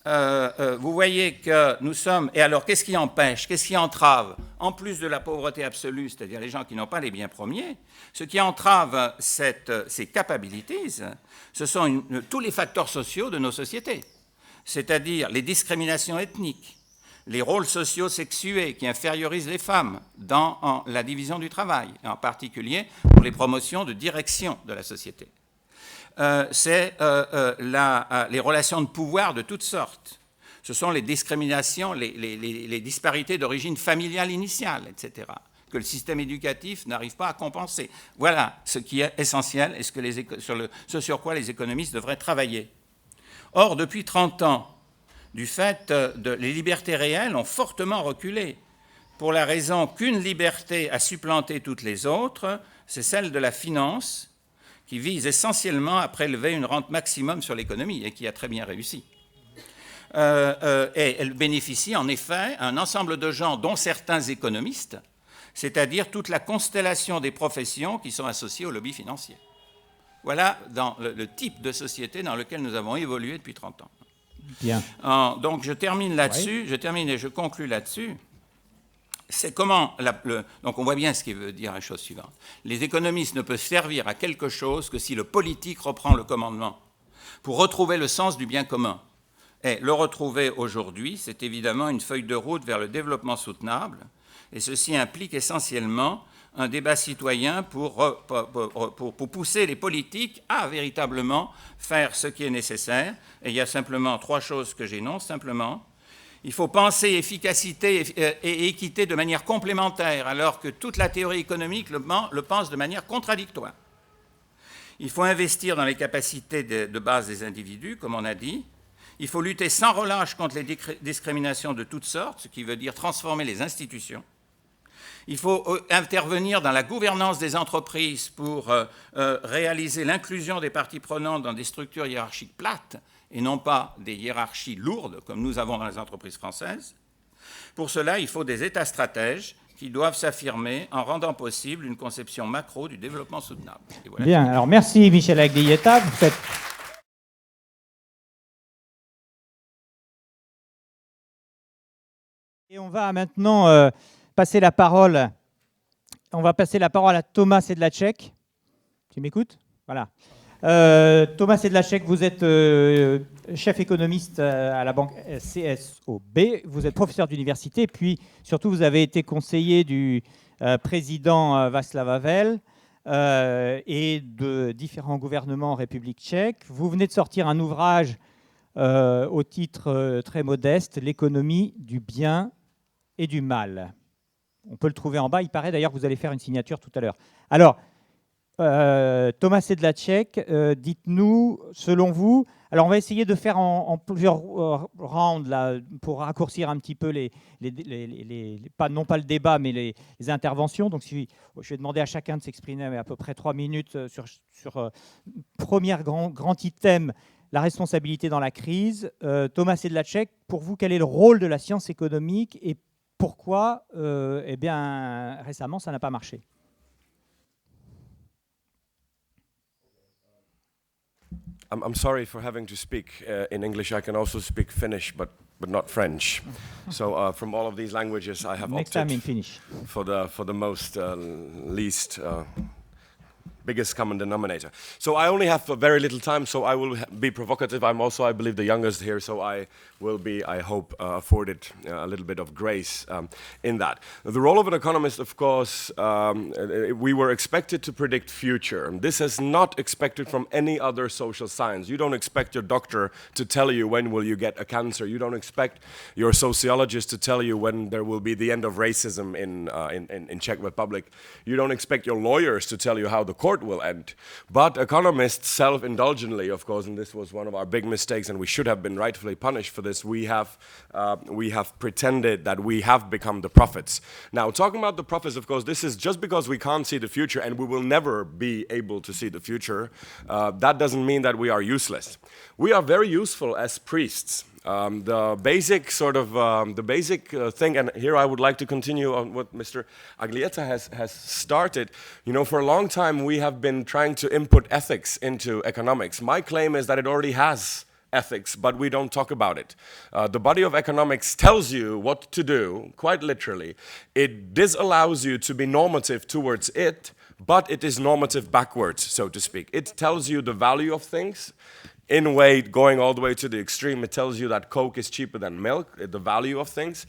vous voyez que nous sommes... Et alors, qu'est-ce qui empêche, qu'est-ce qui entrave? En plus de la pauvreté absolue, c'est-à-dire les gens qui n'ont pas les biens premiers, ce qui entrave ces capabilities, ce sont tous les facteurs sociaux de nos sociétés, c'est-à-dire les discriminations ethniques, les rôles sociaux sexués qui infériorisent les femmes dans la division du travail, et en particulier pour les promotions de direction de la société. C'est les relations de pouvoir de toutes sortes. Ce sont les discriminations, les disparités d'origine familiale initiale, etc., que le système éducatif n'arrive pas à compenser. Voilà ce qui est essentiel et ce sur quoi les économistes devraient travailler. Or, depuis 30 ans, du fait les libertés réelles ont fortement reculé, pour la raison qu'une liberté a supplanté toutes les autres, c'est celle de la finance, qui vise essentiellement à prélever une rente maximum sur l'économie et qui a très bien réussi. Et elle bénéficie en effet à un ensemble de gens, dont certains économistes, c'est-à-dire toute la constellation des professions qui sont associées au lobby financier. Voilà dans le type de société dans lequel nous avons évolué depuis 30 ans. Bien. Donc je termine là-dessus, je conclus là-dessus. C'est comment... donc on voit bien ce qui veut dire la chose suivante. Les économistes ne peuvent servir à quelque chose que si le politique reprend le commandement pour retrouver le sens du bien commun. Et le retrouver aujourd'hui, c'est évidemment une feuille de route vers le développement soutenable, et ceci implique essentiellement un débat citoyen pour pousser les politiques à véritablement faire ce qui est nécessaire. Et il y a simplement 3 choses que j'énonce. Simplement, Il faut penser efficacité et équité de manière complémentaire, alors que toute la théorie économique le pense de manière contradictoire. Il faut investir dans les capacités de base des individus, comme on a dit. Il faut lutter sans relâche contre les discriminations de toutes sortes, ce qui veut dire transformer les institutions. Il faut intervenir dans la gouvernance des entreprises pour réaliser l'inclusion des parties prenantes dans des structures hiérarchiques plates et non pas des hiérarchies lourdes comme nous avons dans les entreprises françaises. Pour cela, il faut des États stratèges qui doivent s'affirmer en rendant possible une conception macro du développement soutenable. Voilà. Bien, alors merci Michel Aglietta. Et on va maintenant passer la parole. On va passer la parole à Thomas Sedlacek. Tu m'écoutes? Voilà. Thomas Sedlacek, vous êtes chef économiste à la banque CSOB. Vous êtes professeur d'université, puis surtout vous avez été conseiller du président Václav Havel et de différents gouvernements en République tchèque. Vous venez de sortir un ouvrage au titre très modeste, L'économie du bien et du mal. On peut le trouver en bas. Il paraît d'ailleurs que vous allez faire une signature tout à l'heure. Alors, Thomas Sedlacek, dites-nous, selon vous, alors on va essayer de faire en plusieurs rounds là, pour raccourcir un petit peu non pas le débat, mais les interventions. Donc, je vais demander à chacun de s'exprimer à peu près 3 minutes sur premier grand item, la responsabilité dans la crise. Thomas Sedlacek, pour vous, quel est le rôle de la science économique et pourquoi, eh bien, récemment, ça n'a pas marché? I'm sorry for having to speak in English. I can also speak Finnish, but not French. So from all of these languages, I have Next time in opted Finnish. for the most least biggest common denominator. So I only have very little time, so I will be provocative. I'm also, I believe, the youngest here, so I will be, I hope, afforded a little bit of grace in that. The role of an economist, of course, we were expected to predict future. This is not expected from any other social science. You don't expect your doctor to tell you when will you get a cancer. You don't expect your sociologist to tell you when there will be the end of racism in Czech Republic. You don't expect your lawyers to tell you how the court will end. But economists self-indulgently, of course, and this was one of our big mistakes, and we should have been rightfully punished for this, we have pretended that we have become the prophets. Now, talking about the prophets, of course, this is just because we can't see the future and we will never be able to see the future, that doesn't mean that we are useless. We are very useful as priests. The basic thing, and here I would like to continue on what Mr. Aglietta has started. You know, for a long time we have been trying to input ethics into economics. My claim is that it already has ethics, but we don't talk about it. The body of economics tells you what to do, quite literally. It disallows you to be normative towards it, but it is normative backwards, so to speak. It tells you the value of things. In a way, going all the way to the extreme, it tells you that Coke is cheaper than milk, the value of things.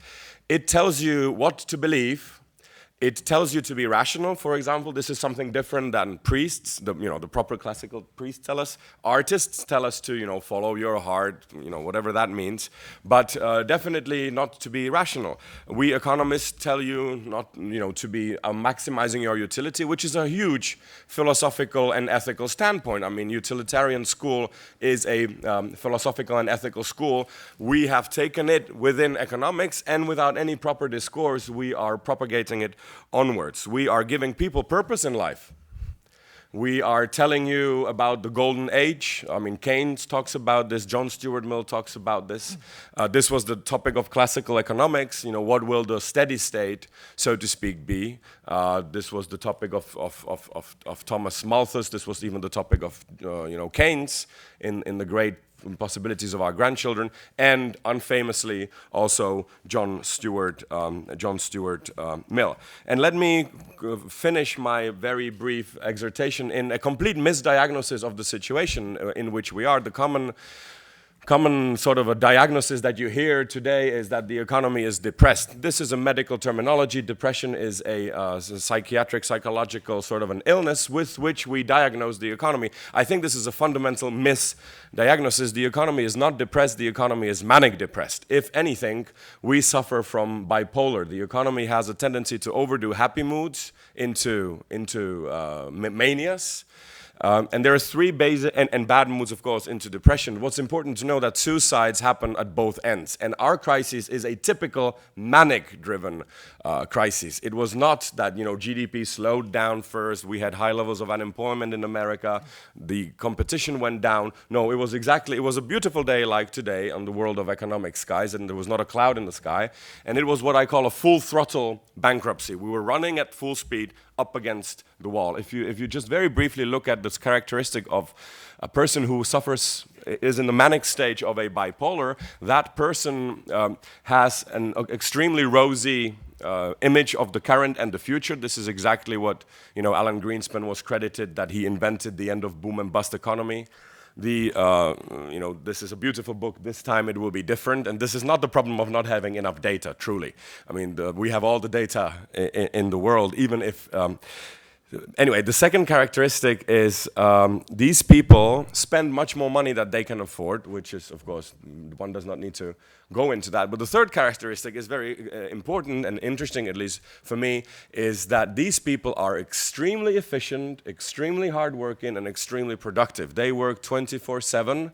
It tells you what to believe. It tells you to be rational. For example, this is something different than priests, the proper classical priests tell us. Artists tell us to, follow your heart, whatever that means, but definitely not to be rational. We economists tell you not, to be maximizing your utility, which is a huge philosophical and ethical standpoint. I mean, utilitarian school is a philosophical and ethical school. We have taken it within economics, and without any proper discourse, we are propagating it onwards. We are giving people purpose in life. We are telling you about the golden age. I mean, Keynes talks about this. John Stuart Mill talks about this. This was the topic of classical economics. What will the steady state, so to speak, be? This was the topic of Thomas Malthus. This was even the topic of Keynes in the great possibilities of our grandchildren, and unfamously also John Stuart Mill. And let me finish my very brief exhortation in a complete misdiagnosis of the situation in which we are. The common sort of a diagnosis that you hear today is that the economy is depressed. This is a medical terminology. Depression is a psychiatric, psychological sort of an illness with which we diagnose the economy. I think this is a fundamental misdiagnosis. The economy is not depressed. The economy is manic depressed. If anything, we suffer from bipolar. The economy has a tendency to overdo happy moods into manias. And there are three basic, and bad moods, of course, into depression. What's important to know that suicides happen at both ends. And our crisis is a typical manic-driven crisis. It was not that, GDP slowed down first. We had high levels of unemployment in America. The competition went down. No, it was a beautiful day like today on the world of economic skies, and there was not a cloud in the sky. And it was what I call a full throttle bankruptcy. We were running at full speed up against the wall. If you just very briefly look at this characteristic of a person who is in the manic stage of a bipolar, that person has an extremely rosy image of the current and the future. This is exactly what Alan Greenspan was credited, that he invented the end of boom and bust economy. This is a beautiful book. This time it will be different, and this is not the problem of not having enough data, truly. I mean, we have all the data in the world, even if... Anyway, the second characteristic is these people spend much more money than they can afford, which is, of course, one does not need to go into that. But the third characteristic is very important and interesting, at least for me, is that these people are extremely efficient, extremely hardworking, and extremely productive. They work 24/7.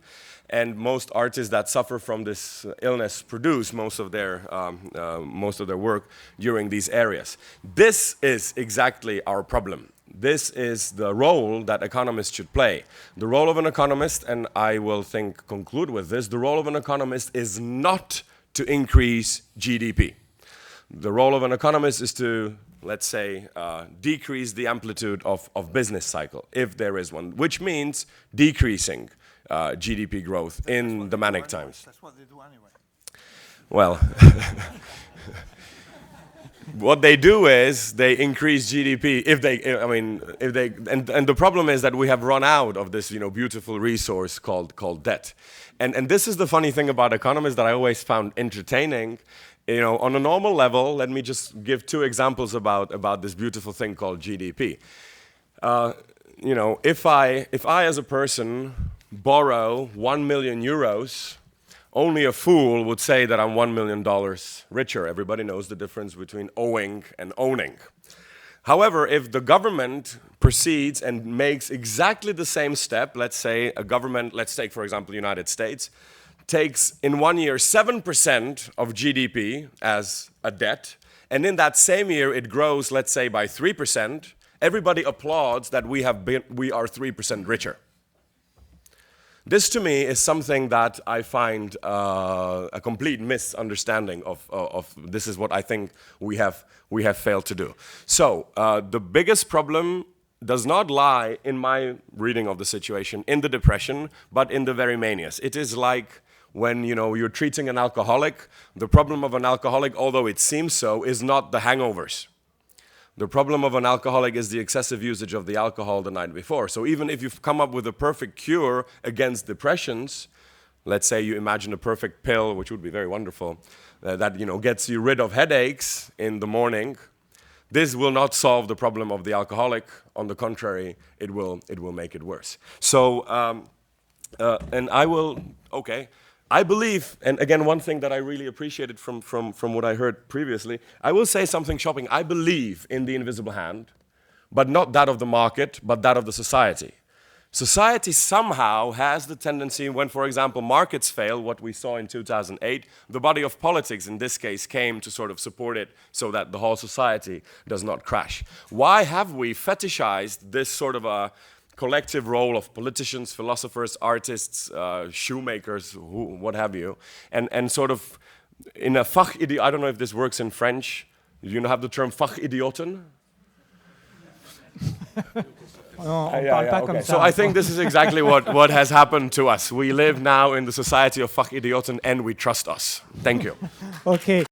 And most artists that suffer from this illness produce most of their work during these areas. This is exactly our problem. This is the role that economists should play. The role of an economist, and I will conclude with this, the role of an economist is not to increase GDP. The role of an economist is to, let's say, decrease the amplitude of business cycle, if there is one, which means decreasing GDP growth in the manic times. That's what they do anyway. Well, what they do is they increase GDP and the problem is that we have run out of this beautiful resource called debt. And this is the funny thing about economists that I always found entertaining. On a normal level, let me just give two examples about this beautiful thing called GDP. If I as a person borrow 1 million euros, only a fool would say that I'm $1 million richer. Everybody knows the difference between owing and owning. However, if the government proceeds and makes exactly the same step, let's say let's take, for example, the United States, takes in 1 year 7% of GDP as a debt, and in that same year it grows, let's say, by 3%, everybody applauds that we are 3% richer. This, to me, is something that I find a complete misunderstanding of this is what I think we have failed to do. So the biggest problem does not lie, in my reading of the situation, in the depression, but in the very manias. It is like when you're treating an alcoholic. The problem of an alcoholic, although it seems so, is not the hangovers. The problem of an alcoholic is the excessive usage of the alcohol the night before. So even if you've come up with a perfect cure against depressions, let's say you imagine a perfect pill, which would be very wonderful, that gets you rid of headaches in the morning, this will not solve the problem of the alcoholic. On the contrary, it will make it worse. So, I believe, and again, one thing that I really appreciated from what I heard previously, I will say something shocking. I believe in the invisible hand, but not that of the market, but that of the society. Society somehow has the tendency, when, for example, markets fail, what we saw in 2008, the body of politics, in this case, came to sort of support it so that the whole society does not crash. Why have we fetishized this sort of a collective role of politicians, philosophers, artists, shoemakers, what have you, and sort of in a I don't know if this works in French. You have the term Fachidioten? So I think this is exactly what has happened to us. We live now in the society of Fachidioten and we trust us. Thank you. Ok.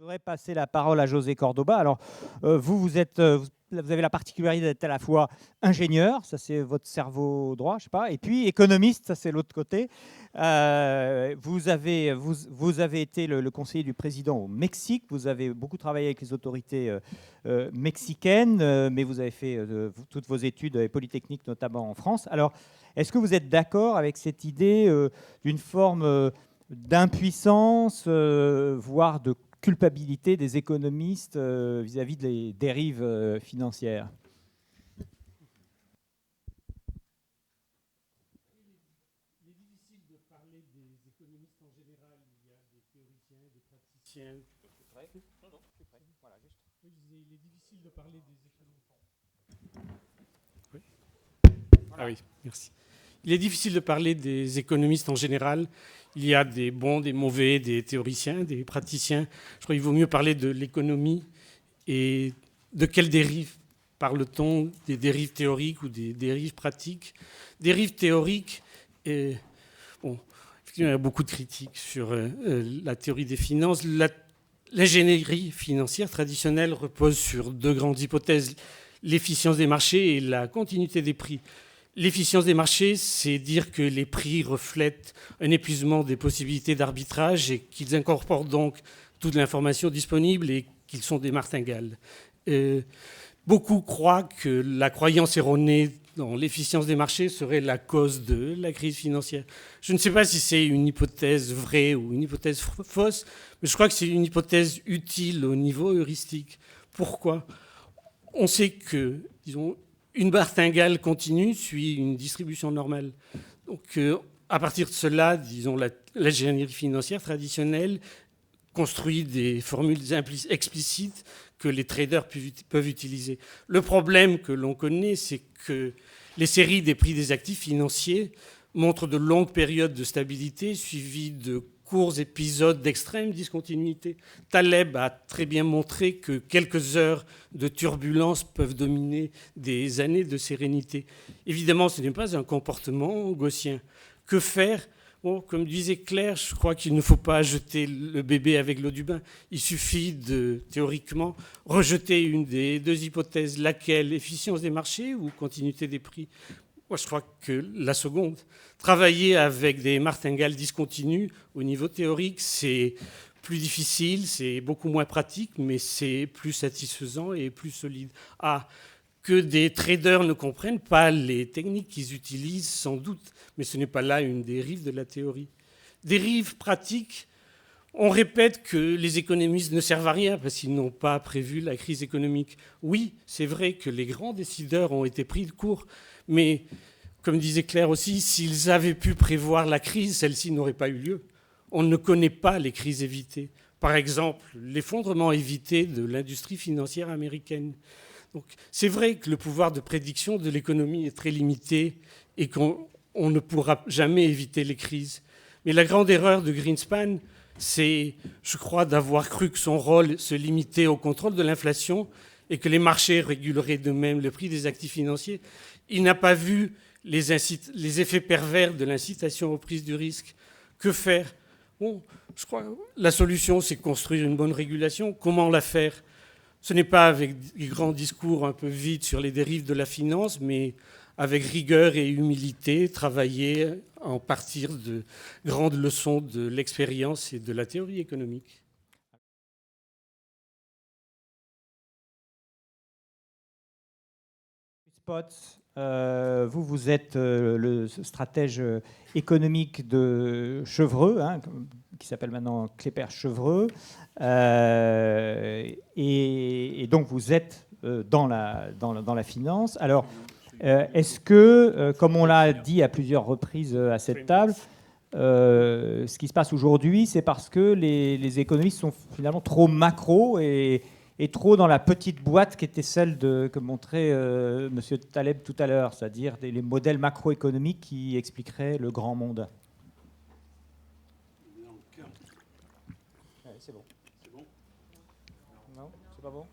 Je voudrais passer la parole à José Cordoba. Alors, vous êtes vous avez la particularité d'être à la fois ingénieur, ça c'est votre cerveau droit, je sais pas, et puis économiste, ça c'est l'autre côté. Vous avez été le conseiller du président au Mexique, vous avez beaucoup travaillé avec les autorités mexicaines, mais vous avez fait toutes vos études polytechniques, notamment en France. Alors, est-ce que vous êtes d'accord avec cette idée d'une forme d'impuissance, voire de culpabilité des économistes vis-à-vis des dérives financières? Il est difficile de parler des économistes en général. Il y a des théoriciens, des praticiens. Il est difficile de parler des économistes. Oui. Ah oui, merci. Il est difficile de parler des économistes en général. Il y a des bons, des mauvais, des théoriciens, des praticiens. Je crois qu'il vaut mieux parler de l'économie et de quelles dérives parle-t-on, des dérives théoriques ou des dérives pratiques. Dérives théoriques, bon, il y a beaucoup de critiques sur la théorie des finances. L'ingénierie financière traditionnelle repose sur deux grandes hypothèses, l'efficience des marchés et la continuité des prix. L'efficience des marchés, c'est dire que les prix reflètent un épuisement des possibilités d'arbitrage et qu'ils incorporent donc toute l'information disponible et qu'ils sont des martingales. Beaucoup croient que la croyance erronée dans l'efficience des marchés serait la cause de la crise financière. Je ne sais pas si c'est une hypothèse vraie ou une hypothèse fausse, mais je crois que c'est une hypothèse utile au niveau heuristique. Pourquoi ? On sait que, disons, une martingale continue suit une distribution normale. Donc, à partir de cela, disons, l'ingénierie financière traditionnelle construit des formules explicites que les traders peuvent utiliser. Le problème que l'on connaît, c'est que les séries des prix des actifs financiers montrent de longues périodes de stabilité suivies de courts épisodes d'extrême discontinuité. Taleb a très bien montré que quelques heures de turbulence peuvent dominer des années de sérénité. Évidemment, ce n'est pas un comportement gaussien. Que faire ? Bon, comme disait Claire, je crois qu'il ne faut pas jeter le bébé avec l'eau du bain. Il suffit de, théoriquement, rejeter une des deux hypothèses, laquelle, efficience des marchés ou continuité des prix. Moi, je crois que la seconde. Travailler avec des martingales discontinues au niveau théorique, c'est plus difficile, c'est beaucoup moins pratique, mais c'est plus satisfaisant et plus solide. Que des traders ne comprennent pas les techniques qu'ils utilisent, sans doute, mais ce n'est pas là une dérive de la théorie. Dérive pratique, on répète que les économistes ne servent à rien parce qu'ils n'ont pas prévu la crise économique. Oui, c'est vrai que les grands décideurs ont été pris de court, mais comme disait Claire aussi, s'ils avaient pu prévoir la crise, celle-ci n'aurait pas eu lieu. On ne connaît pas les crises évitées. Par exemple, l'effondrement évité de l'industrie financière américaine. Donc, c'est vrai que le pouvoir de prédiction de l'économie est très limité et qu'on ne pourra jamais éviter les crises. Mais la grande erreur de Greenspan, c'est, je crois, d'avoir cru que son rôle se limitait au contrôle de l'inflation et que les marchés réguleraient d'eux-mêmes le prix des actifs financiers. Il n'a pas vu les effets pervers de l'incitation aux prises du risque. Que faire ? Bon, je crois que la solution, c'est construire une bonne régulation. Comment la faire ? Ce n'est pas avec des grands discours un peu vides sur les dérives de la finance, mais avec rigueur et humilité, travailler en partir de grandes leçons de l'expérience et de la théorie économique. Vous êtes le stratège économique de Chevreux, hein, qui s'appelle maintenant Klepper-Chevreux. Et donc, vous êtes dans la finance. Alors, est-ce que, comme on l'a dit à plusieurs reprises à cette table, ce qui se passe aujourd'hui, c'est parce que les économistes sont finalement trop macro et trop dans la petite boîte qui était celle que montrait M. Taleb tout à l'heure, c'est-à-dire les modèles macroéconomiques qui expliqueraient le grand monde. C'est bon. C'est bon ? Non, c'est pas bon ?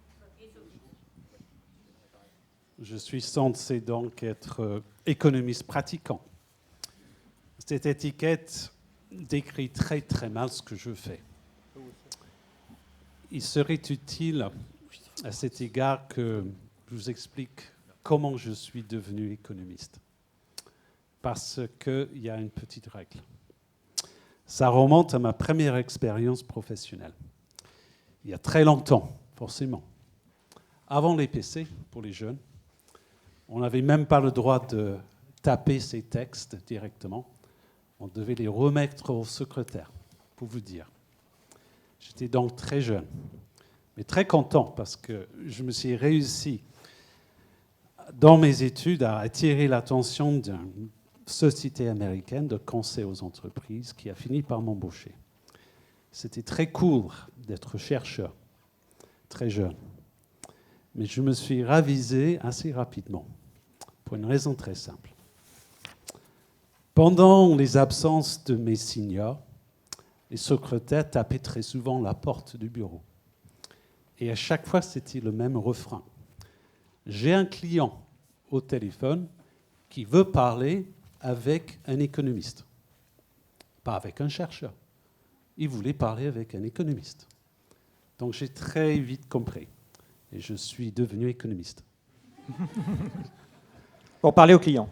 Je suis censé donc être économiste pratiquant. Cette étiquette décrit très très mal ce que je fais. Il serait utile à cet égard que vous explique comment je suis devenu économiste. Parce qu'il y a une petite règle. Ça remonte à ma première expérience professionnelle. Il y a très longtemps, forcément. Avant les PC, pour les jeunes, on n'avait même pas le droit de taper ces textes directement. On devait les remettre au secrétaire, pour vous dire. J'étais donc très jeune, mais très content parce que je me suis réussi dans mes études à attirer l'attention d'une société américaine de conseil aux entreprises qui a fini par m'embaucher. C'était très cool d'être chercheur, très jeune. Mais je me suis ravisé assez rapidement, pour une raison très simple. Pendant les absences de mes seniors, les secrétaires tapaient très souvent la porte du bureau. Et à chaque fois, c'était le même refrain. J'ai un client au téléphone qui veut parler avec un économiste, pas avec un chercheur. Il voulait parler avec un économiste. Donc j'ai très vite compris. Et je suis devenu économiste. Pour parler aux clients.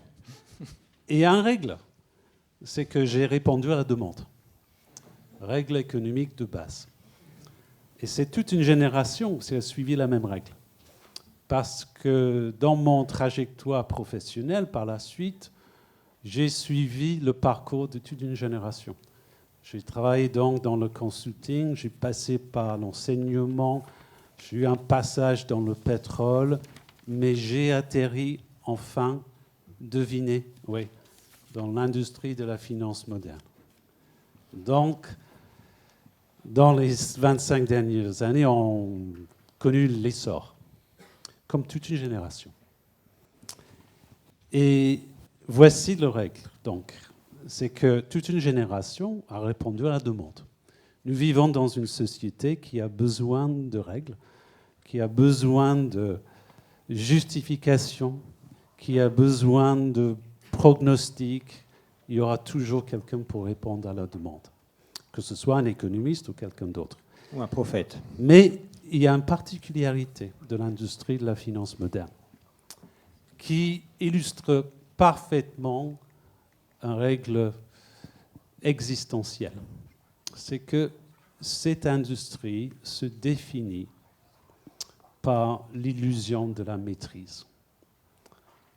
Et il y a une règle, c'est que j'ai répondu à la demande. Règle économique de base. Et c'est toute une génération qui a suivi la même règle. Parce que dans mon trajectoire professionnelle, par la suite, j'ai suivi le parcours de toute une génération. J'ai travaillé donc dans le consulting, j'ai passé par l'enseignement, j'ai eu un passage dans le pétrole, mais j'ai atterri enfin, devinez, oui, dans l'industrie de la finance moderne. Donc, dans les 25 dernières années, on a connu l'essor, comme toute une génération. Et voici la règle, donc, c'est que toute une génération a répondu à la demande. Nous vivons dans une société qui a besoin de règles, qui a besoin de justification, qui a besoin de pronostics. Il y aura toujours quelqu'un pour répondre à la demande, que ce soit un économiste ou quelqu'un d'autre. Ou un prophète. Mais il y a une particularité de l'industrie de la finance moderne qui illustre parfaitement une règle existentielle. C'est que cette industrie se définit par l'illusion de la maîtrise.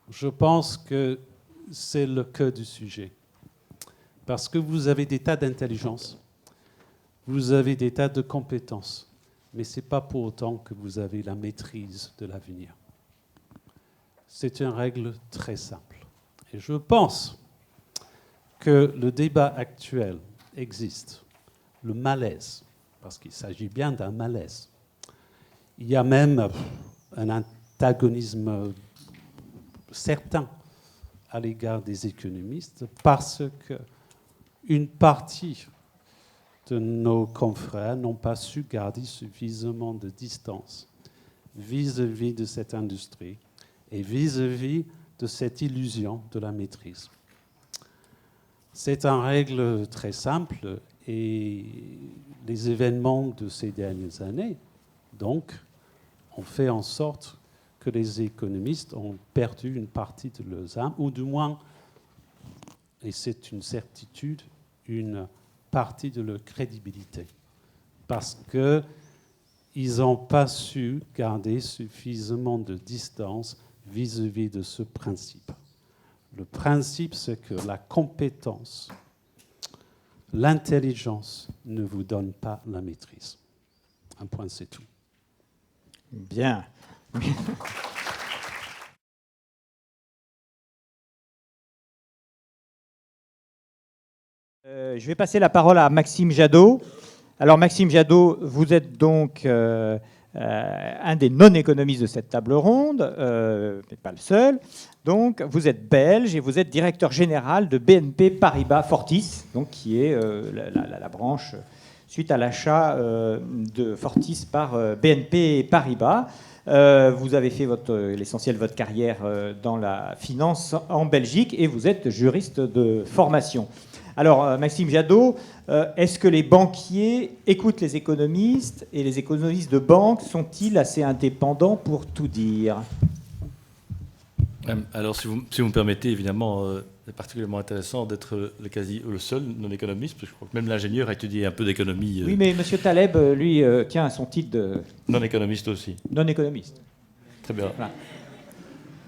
Je pense que c'est le cœur du sujet. Parce que vous avez des tas d'intelligence, vous avez des tas de compétences, mais ce n'est pas pour autant que vous avez la maîtrise de l'avenir. C'est une règle très simple. Et je pense que le débat actuel existe, le malaise, parce qu'il s'agit bien d'un malaise. Il y a même un antagonisme certain à l'égard des économistes parce qu'une partie de nos confrères n'ont pas su garder suffisamment de distance vis-à-vis de cette industrie et vis-à-vis de cette illusion de la maîtrise. C'est une règle très simple et les événements de ces dernières années, donc, ont fait en sorte que les économistes ont perdu une partie de leurs âmes, ou du moins, et c'est une certitude, une partie de leur crédibilité. Parce qu'ils n'ont pas su garder suffisamment de distance vis-à-vis de ce principe. Le principe, c'est que la compétence, l'intelligence ne vous donne pas la maîtrise. Un point, c'est tout. Bien. Je vais passer la parole à Maxime Jadot. Alors Maxime Jadot, vous êtes donc un des non-économistes de cette table ronde, mais pas le seul. Donc vous êtes belge et vous êtes directeur général de BNP Paribas Fortis, donc qui est la branche suite à l'achat de Fortis par BNP Paribas. Vous avez fait l'essentiel de votre carrière dans la finance en Belgique et vous êtes juriste de formation. Alors, Maxime Jadot, est-ce que les banquiers écoutent les économistes et les économistes de banque sont-ils assez indépendants pour tout dire ? Alors, si vous me permettez, évidemment, c'est particulièrement intéressant d'être le seul non-économiste, parce que je crois que même l'ingénieur a étudié un peu d'économie. Oui, mais M. Taleb, lui, tient à son titre de... Non-économiste aussi. Non-économiste. Très bien. Voilà.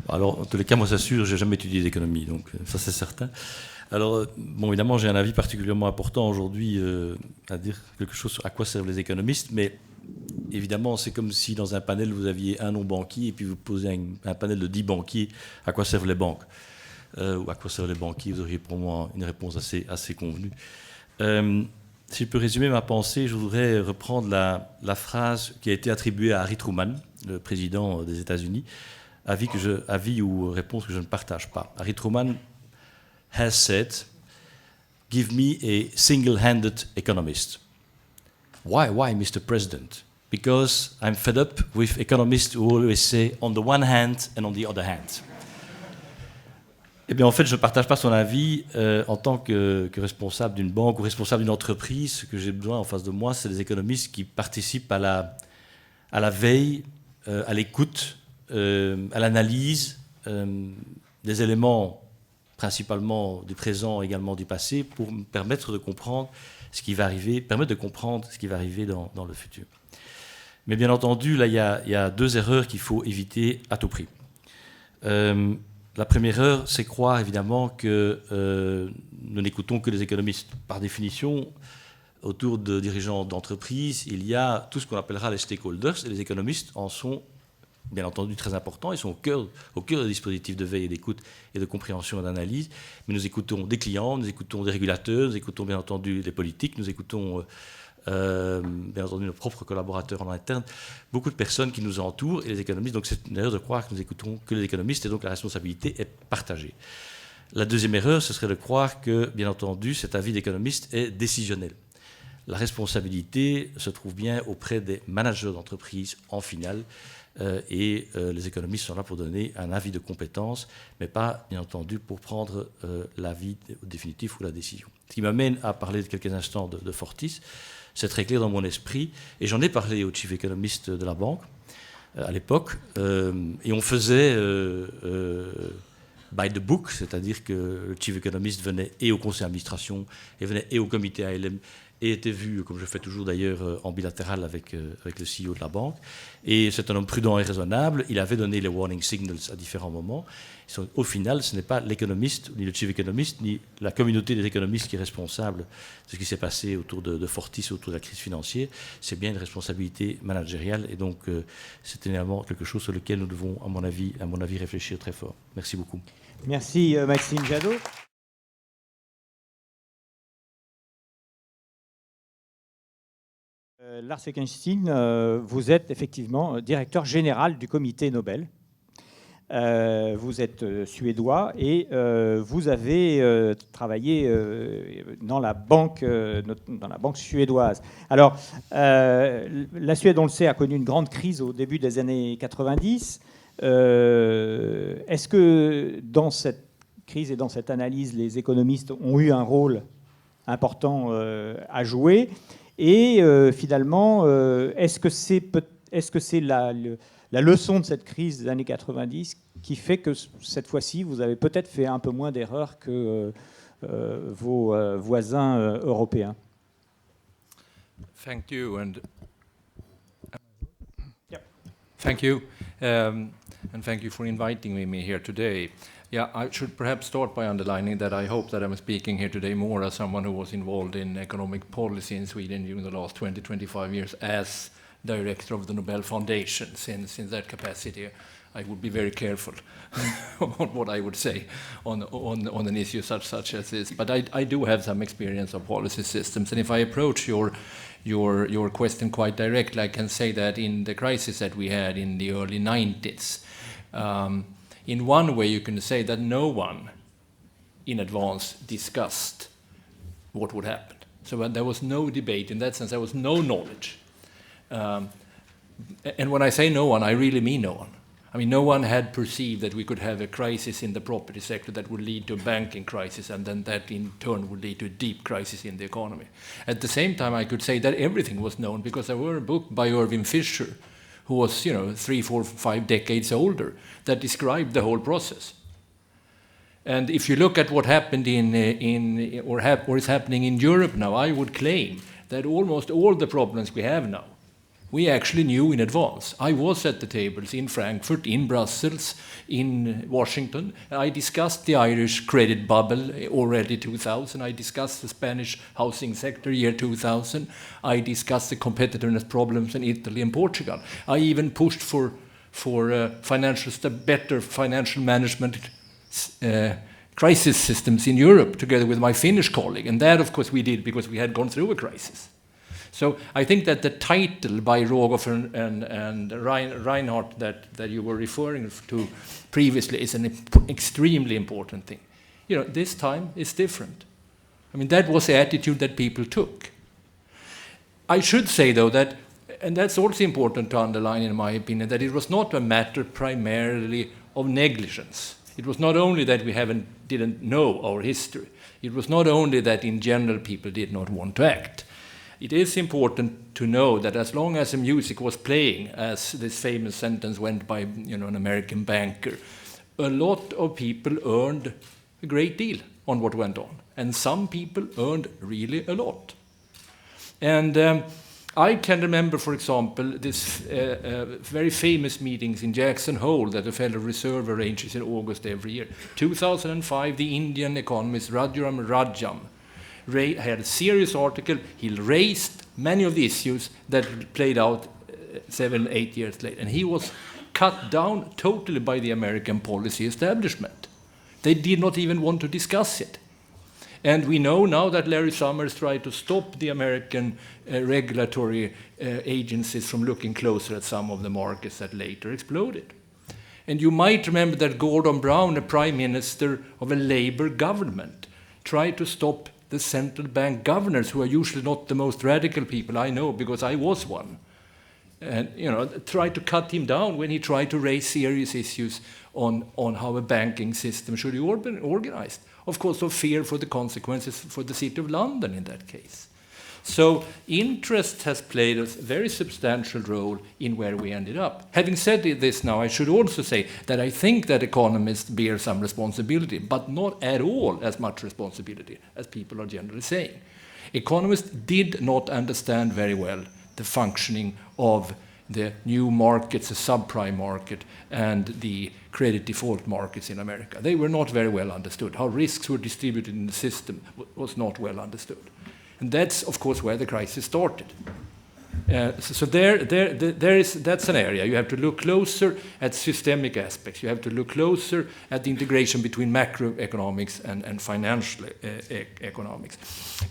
Alors, en tous les cas, moi, ça sûr, j'ai jamais étudié d'économie, donc ça, c'est certain. Alors, bon, évidemment, j'ai un avis particulièrement important aujourd'hui à dire quelque chose sur à quoi servent les économistes, mais évidemment, c'est comme si dans un panel, vous aviez un non-banquier et puis vous posez un panel de 10 banquiers, à quoi servent les banques ou à quoi servent les banquiers, vous auriez pour moi une réponse assez convenue. Si je peux résumer ma pensée, je voudrais reprendre la phrase qui a été attribuée à Harry Truman, le président des États-Unis, avis ou réponse que je ne partage pas. Harry Truman has said, "Give me a single-handed economist." Why, Mr. President? Because I'm fed up with economists who always say on the one hand and on the other hand. Eh bien, en fait, je ne partage pas son avis en tant que responsable d'une banque ou responsable d'une entreprise. Ce que j'ai besoin en face de moi, c'est des économistes qui participent à la veille, à l'écoute, à l'analyse des éléments principalement du présent, également du passé, pour me permettre de comprendre ce qui va arriver, dans le futur. Mais bien entendu, là, il y a 2 erreurs qu'il faut éviter à tout prix. La première erreur, c'est croire évidemment que nous n'écoutons que les économistes. Par définition, autour de dirigeants d'entreprises, il y a tout ce qu'on appellera les stakeholders, et les économistes en sont bien entendu très importants, ils sont au cœur des dispositifs de veille et d'écoute et de compréhension et d'analyse, mais nous écoutons des clients, nous écoutons des régulateurs, nous écoutons bien entendu les politiques, nous écoutons bien entendu nos propres collaborateurs en interne, beaucoup de personnes qui nous entourent et les économistes, donc c'est une erreur de croire que nous écoutons que les économistes et donc la responsabilité est partagée. La deuxième erreur, ce serait de croire que, bien entendu, cet avis d'économiste est décisionnel. La responsabilité se trouve bien auprès des managers d'entreprise en finale, et les économistes sont là pour donner un avis de compétence, mais pas, bien entendu, pour prendre l'avis définitif ou la décision. Ce qui m'amène à parler de quelques instants de Fortis. C'est très clair dans mon esprit, et j'en ai parlé au chief économiste de la banque à l'époque, et on faisait by the book, c'est-à-dire que le chief économiste venait et au conseil d'administration, et venait et au comité ALM, et était vu, comme je fais toujours d'ailleurs, en bilatéral avec le CEO de la banque. Et c'est un homme prudent et raisonnable. Il avait donné les warning signals à différents moments. Au final, ce n'est pas l'économiste, ni le chief économiste, ni la communauté des économistes qui est responsable de ce qui s'est passé autour de Fortis, autour de la crise financière. C'est bien une responsabilité managériale. Et donc, c'est évidemment quelque chose sur lequel nous devons, à mon avis, réfléchir très fort. Merci beaucoup. Merci, Maxime Jadot. Lars Eckenstein, vous êtes effectivement directeur général du comité Nobel. Vous êtes suédois et vous avez travaillé dans la banque suédoise. Alors, la Suède, on le sait, a connu une grande crise au début des années 90. Est-ce que dans cette crise et dans cette analyse, les économistes ont eu un rôle important à jouer ? Et finalement, est-ce que c'est la leçon de cette crise des années 90 qui fait que cette fois-ci, vous avez peut-être fait un peu moins d'erreurs que vos voisins européens? Thank you, and Yep. thank you, and thank you for inviting me here today. Yeah, I should perhaps start by underlining that I hope that I'm speaking here today more as someone who was involved in economic policy in Sweden during the last 20-25 years as director of the Nobel Foundation. Since in that capacity, I would be very careful on what I would say on an issue such as this. But I do have some experience of policy systems, and if I approach your question quite directly, I can say that in the crisis that we had in the early 90s, in one way, you can say that no one in advance discussed what would happen. So there was no debate. In that sense, there was no knowledge. And when I say no one, I really mean no one. I mean, no one had perceived that we could have a crisis in the property sector that would lead to a banking crisis, and then that in turn would lead to a deep crisis in the economy. At the same time, I could say that everything was known because there were a book by Irving Fisher, who was 3, 4, 5 decades older, that described the whole process. And if you look at what happened or is happening in Europe now, I would claim that almost all the problems we have now, we actually knew in advance. I was at the tables in Frankfurt, in Brussels, in Washington. I discussed the Irish credit bubble already 2000. I discussed the Spanish housing sector year 2000. I discussed the competitiveness problems in Italy and Portugal. I even pushed for better financial management crisis systems in Europe together with my Finnish colleague. And that, of course, we did because we had gone through a crisis. So I think that the title by Rogoff and Reinhardt that you were referring to previously is an extremely important thing. This time is different. I mean, that was the attitude that people took. I should say, though, that, and that's also important to underline in my opinion, that it was not a matter primarily of negligence. It was not only that we didn't know our history. It was not only that in general people did not want to act. It is important to know that as long as the music was playing, as this famous sentence went by an American banker, a lot of people earned a great deal on what went on. And some people earned really a lot. And I can remember, for example, this very famous meetings in Jackson Hole that the Federal Reserve arranges in August every year. 2005, the Indian economist Rajaram Rajam had a serious article. He raised many of the issues that played out 7, 8 years later. And he was cut down totally by the American policy establishment. They did not even want to discuss it. And we know now that Larry Summers tried to stop the American regulatory agencies from looking closer at some of the markets that later exploded. And you might remember that Gordon Brown, a prime minister of a Labour government, tried to stop the central bank governors, who are usually not the most radical people I know, because I was one, and tried to cut him down when he tried to raise serious issues on how a banking system should be organized. Of course, of fear for the consequences for the City of London in that case. So interest has played a very substantial role in where we ended up. Having said this now, I should also say that I think that economists bear some responsibility, but not at all as much responsibility as people are generally saying. Economists did not understand very well the functioning of the new markets, the subprime market, and the credit default markets in America. They were not very well understood. How risks were distributed in the system was not well understood. And that's, of course, where the crisis started. So that's an area. You have to look closer at systemic aspects. You have to look closer at the integration between macroeconomics and financial economics.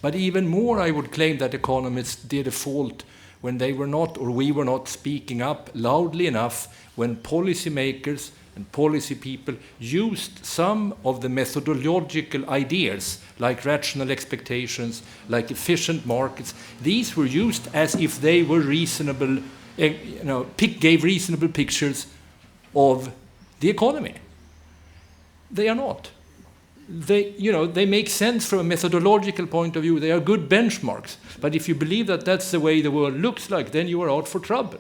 But even more, I would claim that economists did a fault when they were not, or we were not, speaking up loudly enough when policymakers and policy people used some of the methodological ideas, like rational expectations, like efficient markets. These were used as if they were reasonable, gave reasonable pictures of the economy. They are not. They make sense from a methodological point of view. They are good benchmarks. But if you believe that that's the way the world looks like, then you are out for trouble.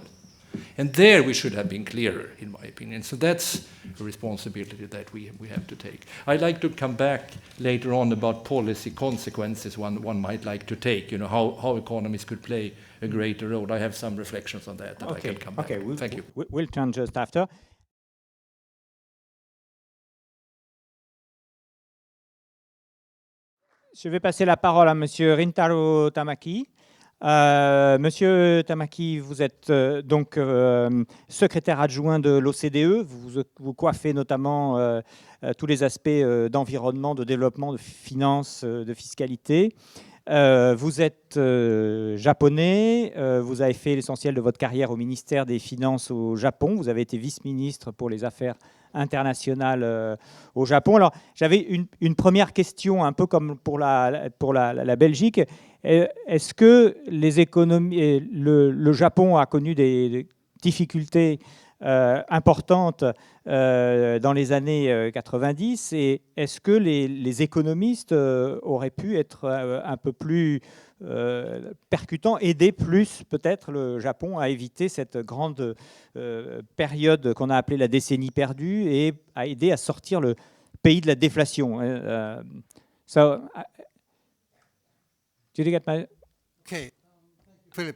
And there we should have been clearer, in my opinion. So that's a responsibility that we have to take. I'd like to come back later on about policy consequences one might like to take, how economies could play a greater role. I have some reflections on that I can come back. Okay, Thank you. We'll turn just after. Je vais passer la parole à Monsieur Rintaro Tamaki. Monsieur Tamaki, vous êtes donc secrétaire adjoint de l'OCDE. Vous coiffez notamment tous les aspects d'environnement, de développement, de finances, de fiscalité. Vous êtes japonais. Vous avez fait l'essentiel de votre carrière au ministère des Finances au Japon. Vous avez été vice-ministre pour les affaires internationales au Japon. Alors, j'avais une première question, un peu comme pour la Belgique. Est-ce que les économies, le Japon a connu des difficultés importantes dans les années 90, et est-ce que les économistes auraient pu être un peu plus percutant, aider plus peut-être le Japon à éviter cette grande période qu'on a appelée la décennie perdue et à aider à sortir le pays de la déflation. So, did you get my... Okay, Philip.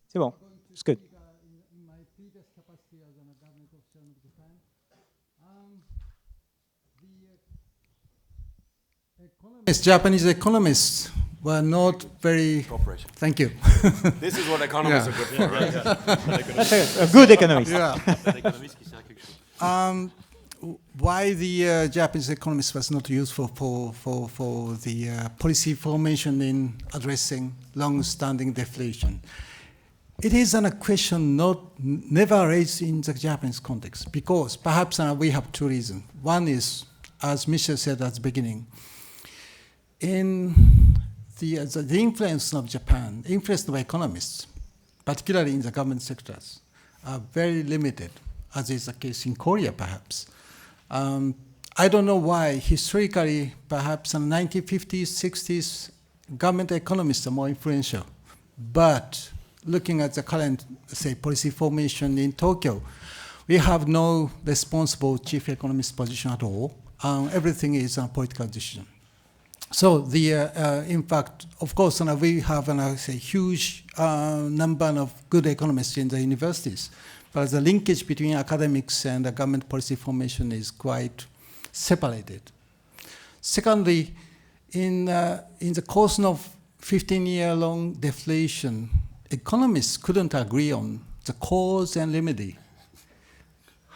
C'est bon, it's good. Japanese economists were not very. Cooperation. Thank you. This is what economists are good for, right? That's a good economist. Yeah. Why the Japanese economist was not useful for the policy formation in addressing long-standing deflation. It is a question never raised in the Japanese context because perhaps we have two reasons. One is, as Michel said at the beginning, in the influence of Japan, influence of economists, particularly in the government sectors, are very limited, as is the case in Korea, perhaps. I don't know why, historically, perhaps in the 1950s, 60s, government economists are more influential. But looking at the current, say, policy formation in Tokyo, we have no responsible chief economist position at all. Everything is a political decision. So in fact, of course, we have a huge number of good economists in the universities, but the linkage between academics and the government policy formation is quite separated. Secondly, in the course of 15-year-long deflation, economists couldn't agree on the cause and remedy,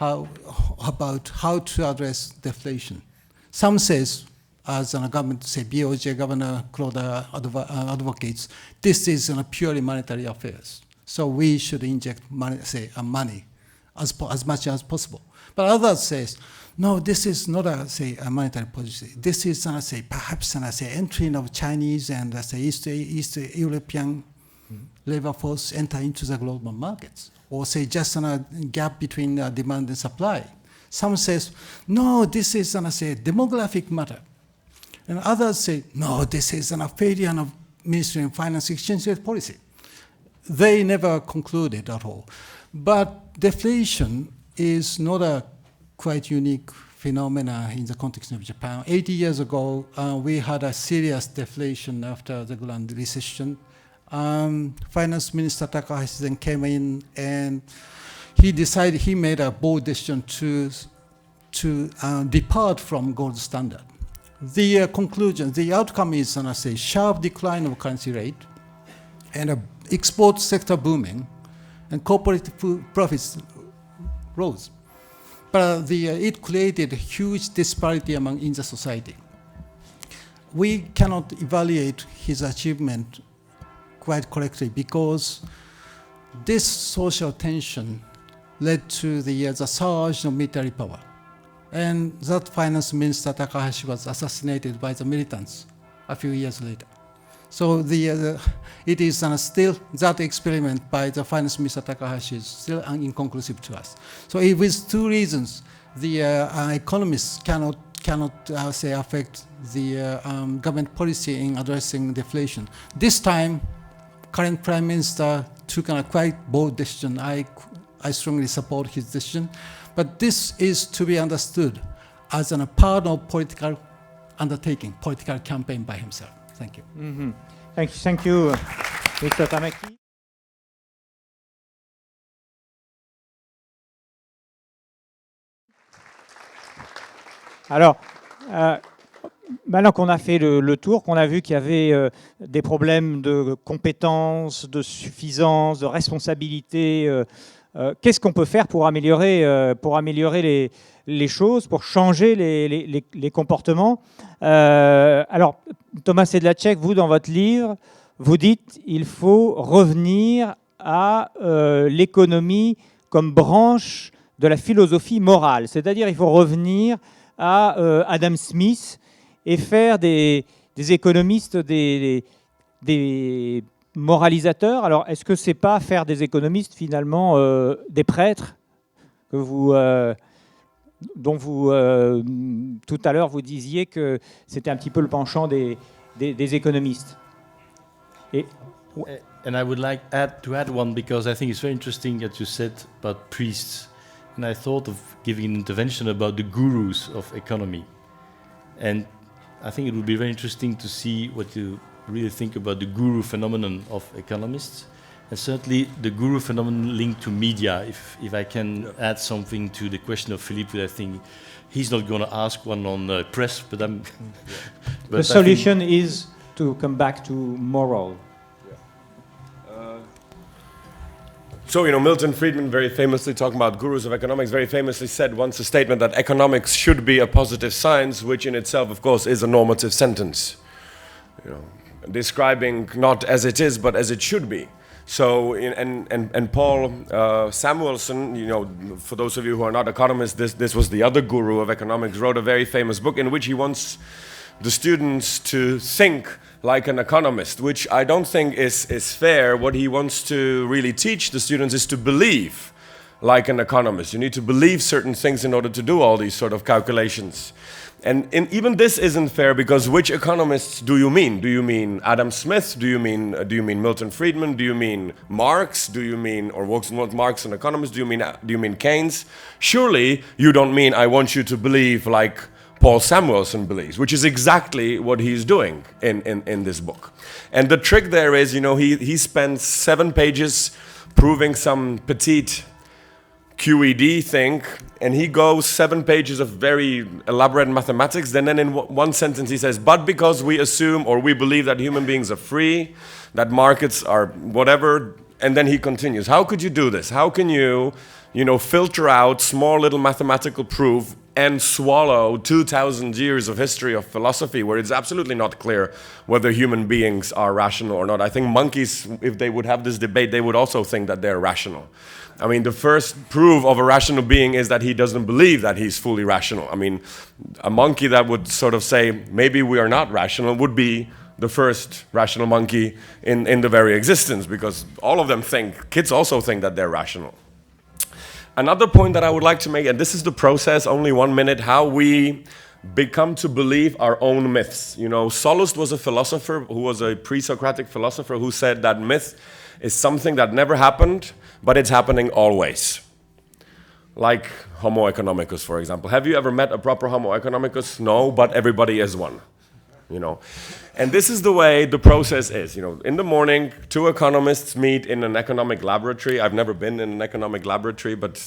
about how to address deflation. Some says, as a government, say BOJ Governor Kuroda advocates, this is purely monetary affairs. So we should inject money, money as much as possible. But others says, no, this is not a monetary policy. This is perhaps entry of Chinese and East European labor force enter into the global markets, or just a gap between demand and supply. Some says, no, this is demographic matter. And others say, no, this is a failure of Ministry of Finance exchange rate policy. They never concluded at all. But deflation is not a quite unique phenomena in the context of Japan. 80 years ago, we had a serious deflation after the Grand Recession. Finance Minister Takahashi then came in and he made a bold decision to depart from gold standard. The conclusion, the outcome is sharp decline of currency rate and export sector booming and corporate profits rose. But it created a huge disparity in the society. We cannot evaluate his achievement quite correctly because this social tension led to the surge of military power. And that finance minister Takahashi was assassinated by the militants a few years later. So it is still, that experiment by the finance minister Takahashi is still inconclusive to us. So with two reasons, the economists cannot affect the government policy in addressing deflation. This time, current prime minister took a quite bold decision. I strongly support his decision. But this is to be understood as a part of political undertaking, political campaign by himself. Thank you. Mm-hmm. Thank you, Mr. Tamaki. Alors, maintenant qu'on a fait le tour, qu'on a vu qu'il y avait des problèmes de compétences, de suffisance, de responsabilité, qu'est-ce qu'on peut faire pour améliorer les choses, pour changer les comportements? Alors, Thomas Sedlacek, vous, dans votre livre, vous dites qu'il faut revenir à l'économie comme branche de la philosophie morale. C'est-à-dire il faut revenir à Adam Smith et faire des économistes des moralisateurs. Alors, est-ce que c'est pas faire des économistes, finalement, des prêtres que vous dont vous, tout à l'heure, vous disiez que c'était un petit peu le penchant des économistes. And I would like to add one, because I think it's very interesting that you said about priests. And I thought of giving an intervention about the gurus of economy. And I think it would be very interesting to see what you really think about the guru phenomenon of economists. And certainly the guru phenomenon linked to media. If I can add something to the question of Philippe, I think he's not going to ask one on press, but I'm... The solution is to come back to moral. So, Milton Friedman, very famously talking about gurus of economics, very famously said once a statement that economics should be a positive science, which in itself, of course, is a normative sentence. Describing not as it is, but as it should be. So, and Paul Samuelson, for those of you who are not economists, this was the other guru of economics, wrote a very famous book in which he wants the students to think like an economist, which I don't think is fair. What he wants to really teach the students is to believe like an economist. You need to believe certain things in order to do all these sort of calculations. And even this isn't fair, because which economists do you mean? Do you mean Adam Smith? Do you mean Milton Friedman? Do you mean Marx? Do you mean, or was Marx an economist? Do you mean Keynes? Surely you don't mean I want you to believe like Paul Samuelson believes, which is exactly what he's doing in this book. And the trick there is, he spends 7 pages proving some petite QED thing, and he goes 7 pages of very elaborate mathematics, then in one sentence he says, but because we assume or we believe that human beings are free, that markets are whatever, and then he continues. How could you do this? How can you, filter out small little mathematical proof and swallow 2,000 years of history of philosophy where it's absolutely not clear whether human beings are rational or not? I think monkeys, if they would have this debate, they would also think that they're rational. I mean, the first proof of a rational being is that he doesn't believe that he's fully rational. I mean, a monkey that would sort of say, maybe we are not rational, would be the first rational monkey in the very existence, because all of them think, kids also think that they're rational. Another point that I would like to make, and this is the process, only 1 minute, how we become to believe our own myths. Sallust was a philosopher who was a pre-Socratic philosopher who said that myth is something that never happened, but it's happening always. Like Homo economicus, for example. Have you ever met a proper Homo economicus? No, but everybody is one. And this is the way the process is. In the morning, 2 economists meet in an economic laboratory. I've never been in an economic laboratory, but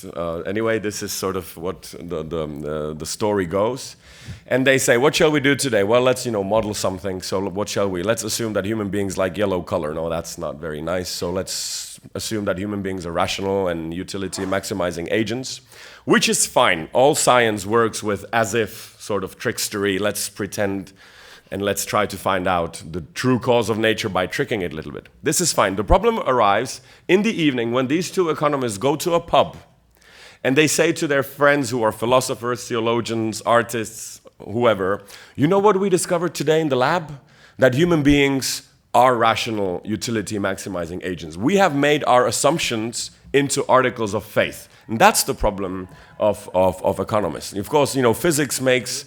anyway, this is sort of what the story goes. And they say, what shall we do today? Well, let's model something. So what shall we? Let's assume that human beings like yellow color. No, that's not very nice. So let's assume that human beings are rational and utility maximizing agents, which is fine. All science works with as if sort of trickstery. Let's pretend and let's try to find out the true cause of nature by tricking it a little bit. This is fine. The problem arrives in the evening when these 2 economists go to a pub and they say to their friends who are philosophers, theologians, artists, whoever, you know what we discovered today in the lab? That human beings are rational utility maximizing agents. We have made our assumptions into articles of faith. And that's the problem of economists. Of course, physics makes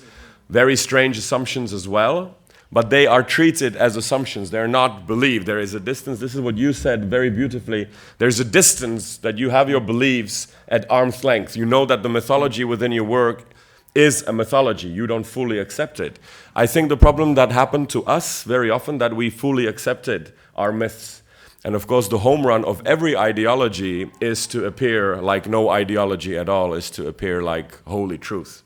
very strange assumptions as well, but they are treated as assumptions. They're not believed. There is a distance. This is what you said very beautifully. There's a distance that you have your beliefs at arm's length. You know that the mythology within your work is a mythology. You don't fully accept it. I think the problem that happened to us very often, that we fully accepted our myths. And of course, the home run of every ideology is to appear like no ideology at all, is to appear like holy truth.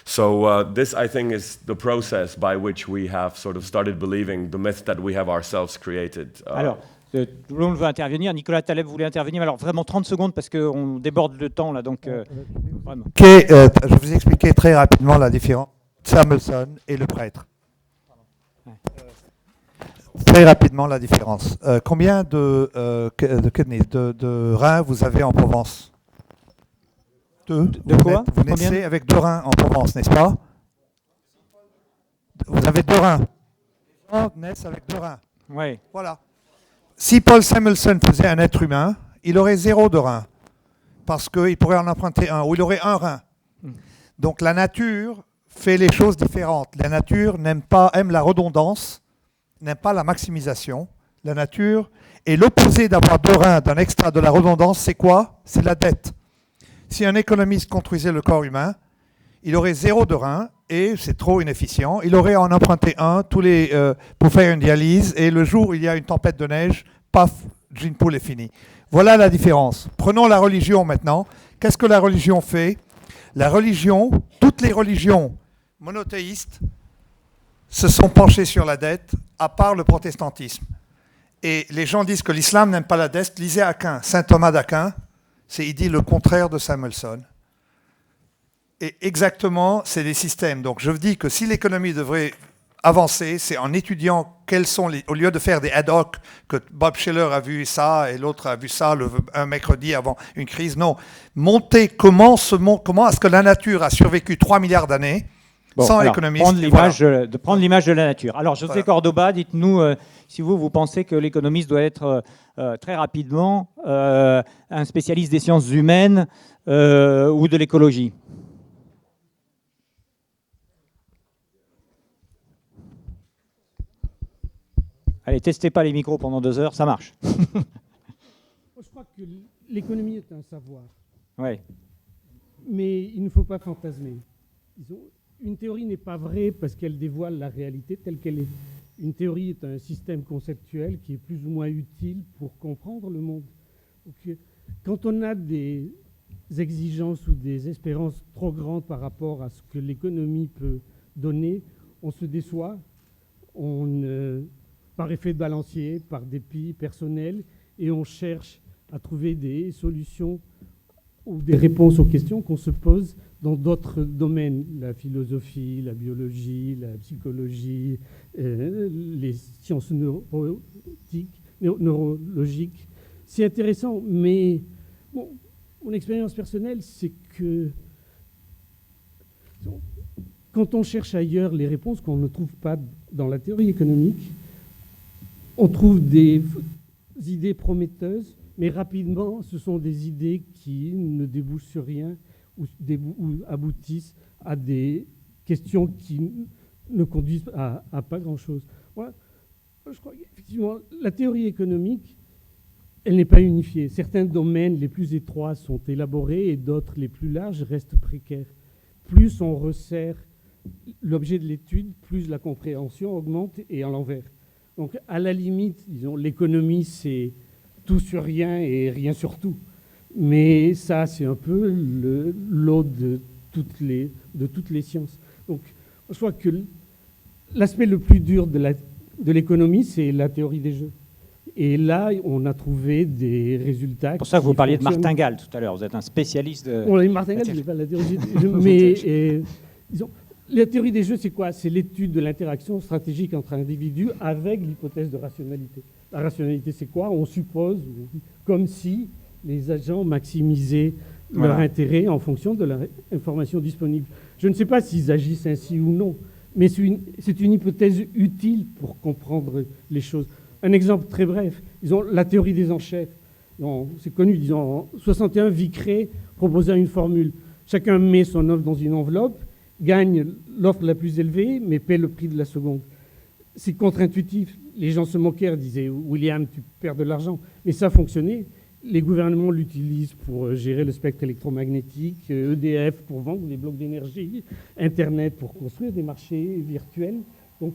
So this, I think, is the process by which we have sort of started believing the myth that we have ourselves created. Alors, tout le monde veut intervenir. Nicolas Taleb voulait intervenir. Alors, vraiment 30 secondes parce qu'on déborde le temps, là, donc vraiment. Okay, je vais vous expliquer très rapidement la différence entre Samuelson et le prêtre. Très rapidement la différence. Combien de kidneys, de reins vous avez en Provence? 2. De quoi? Vous naissez avec 2 reins en Provence, n'est-ce pas? Vous avez 2 reins. Les gens naissent avec 2 reins. Oui. Voilà. Si Paul Samuelson faisait un être humain, il aurait 0 de rein. Parce qu'il pourrait en emprunter un, ou il aurait 1 rein. Donc la nature fait les choses différentes. La nature aime la redondance, n'aime pas la maximisation. La nature est l'opposé d'avoir 2 reins, d'un extra, de la redondance, c'est quoi? C'est la dette. Si un économiste construisait le corps humain, il aurait 0 de reins et c'est trop inefficient. Il aurait en emprunté un pour faire une dialyse et le jour où il y a une tempête de neige, paf, gene pool est fini. Voilà la différence. Prenons la religion maintenant. Qu'est-ce que la religion fait? La religion, toutes les religions monothéistes se sont penchées sur la dette, à part le protestantisme. Et les gens disent que l'islam n'aime pas la dette. Lisez Aquin, saint Thomas d'Aquin, il dit le contraire de Samuelson. Et exactement, c'est des systèmes. Donc je vous dis que si l'économie devrait avancer, c'est en étudiant quels sont au lieu de faire des ad hoc, que Bob Shiller a vu ça et l'autre a vu ça un mercredi avant une crise. Non, monter comment est-ce que la nature a survécu 3 milliards d'années sans économiste. Prendre l'image de la nature. Alors José Cordoba, dites-nous si vous pensez que l'économiste doit être très rapidement un spécialiste des sciences humaines ou de l'écologie. Allez, testez pas les micros pendant 2 heures, ça marche. Je crois que l'économie est un savoir. Oui. Mais il ne faut pas fantasmer. Une théorie n'est pas vraie parce qu'elle dévoile la réalité telle qu'elle est. Une théorie est un système conceptuel qui est plus ou moins utile pour comprendre le monde. Donc, quand on a des exigences ou des espérances trop grandes par rapport à ce que l'économie peut donner, on se déçoit, par effet de balancier, par dépit personnel, et on cherche à trouver des solutions ou des réponses aux questions qu'on se pose dans d'autres domaines, la philosophie, la biologie, la psychologie, les sciences neurologiques. C'est intéressant, mais bon, mon expérience personnelle, c'est que quand on cherche ailleurs les réponses qu'on ne trouve pas dans la théorie économique, on trouve des idées prometteuses, mais rapidement, ce sont des idées qui ne débouchent sur rien ou aboutissent à des questions qui ne conduisent à pas grand-chose. Moi, je crois qu'effectivement, la théorie économique, elle n'est pas unifiée. Certains domaines les plus étroits sont élaborés et d'autres, les plus larges, restent précaires. Plus on resserre l'objet de l'étude, plus la compréhension augmente et à l'envers. Donc, à la limite, disons, l'économie, c'est tout sur rien et rien sur tout. Mais ça, c'est un peu le lot de toutes les sciences. Donc, je crois que l'aspect le plus dur de l'économie, c'est la théorie des jeux. Et là, on a trouvé des résultats. C'est pour ça que vous parliez de martingale tout à l'heure. Vous êtes un spécialiste de. On a dit martingale, je n'ai pas la théorie des jeux. Mais disons, la théorie des jeux, c'est quoi? C'est l'étude de l'interaction stratégique entre individus avec l'hypothèse de rationalité. La rationalité, c'est quoi? On suppose, comme si les agents maximisaient leur intérêt en fonction de l'information disponible. Je ne sais pas s'ils agissent ainsi ou non, mais c'est une hypothèse utile pour comprendre les choses. Un exemple très bref, disons la théorie des enchères. C'est connu, disons, en 61, Vickrey proposait une formule. Chacun met son offre dans une enveloppe, gagne l'offre la plus élevée, mais paie le prix de la seconde. C'est contre-intuitif. Les gens se moquèrent, disaient « William, tu perds de l'argent ». Mais ça fonctionnait. Les gouvernements l'utilisent pour gérer le spectre électromagnétique, EDF pour vendre des blocs d'énergie, Internet pour construire des marchés virtuels. Donc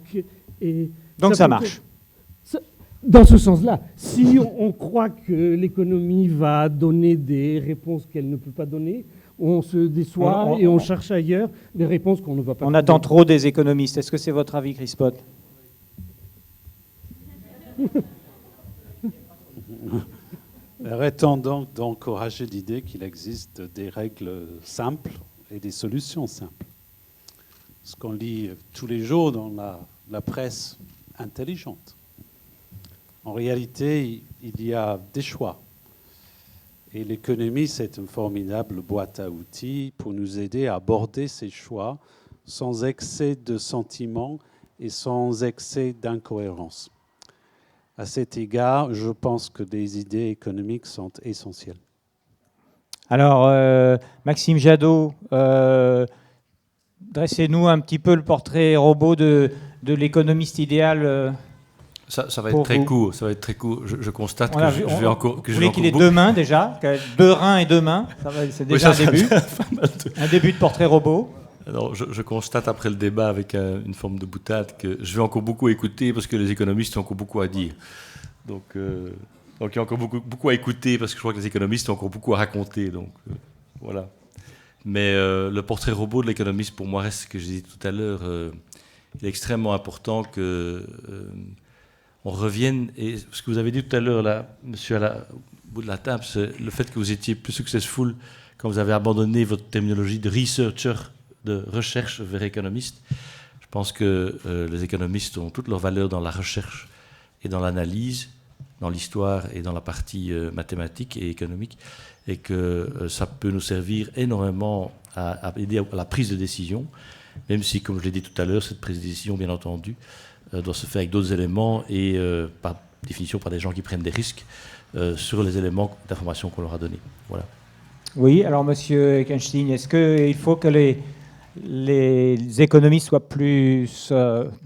ça marche. Dans ce sens-là, si on croit que l'économie va donner des réponses qu'elle ne peut pas donner, on se déçoit et on cherche ailleurs des réponses qu'on ne va pas trouver. On attend trop des économistes. Est-ce que c'est votre avis, Chris Pott? Arrêtons donc d'encourager l'idée qu'il existe des règles simples et des solutions simples. Ce qu'on lit tous les jours dans la presse intelligente. En réalité, il y a des choix. Et l'économie, c'est une formidable boîte à outils pour nous aider à aborder ces choix sans excès de sentiments et sans excès d'incohérence. À cet égard, je pense que des idées économiques sont essentielles. Alors, Maxime Jadot, dressez-nous un petit peu le portrait robot de l'économiste idéal. Ça va être très court. Ça va être très court. Je constate que je vais encore. Vous voulez qu'il ait 2 mains déjà, 2 reins et 2 mains. C'est déjà un début. Un début de portrait robot. Alors, je constate après le débat avec une forme de boutade que je vais encore beaucoup écouter parce que les économistes ont encore beaucoup à dire. Donc il y a encore beaucoup à écouter parce que je crois que les économistes ont encore beaucoup à raconter. Donc voilà. Mais le portrait robot de l'économiste, pour moi, reste ce que j'ai dit tout à l'heure. Il est extrêmement important que on revienne. Et ce que vous avez dit tout à l'heure, là, monsieur, au bout de la table, c'est le fait que vous étiez plus successful quand vous avez abandonné votre terminologie de researcher, de recherche vers économiste. Je pense que les économistes ont toute leur valeur dans la recherche et dans l'analyse, dans l'histoire et dans la partie mathématique et économique, et que ça peut nous servir énormément à aider à la prise de décision, même si, comme je l'ai dit tout à l'heure, cette prise de décision, bien entendu, doit se faire avec d'autres éléments et, par définition, par des gens qui prennent des risques sur les éléments d'information qu'on leur a donnés. Voilà. Oui, alors Monsieur Eckenstein, est-ce qu'il faut que les économistes soient plus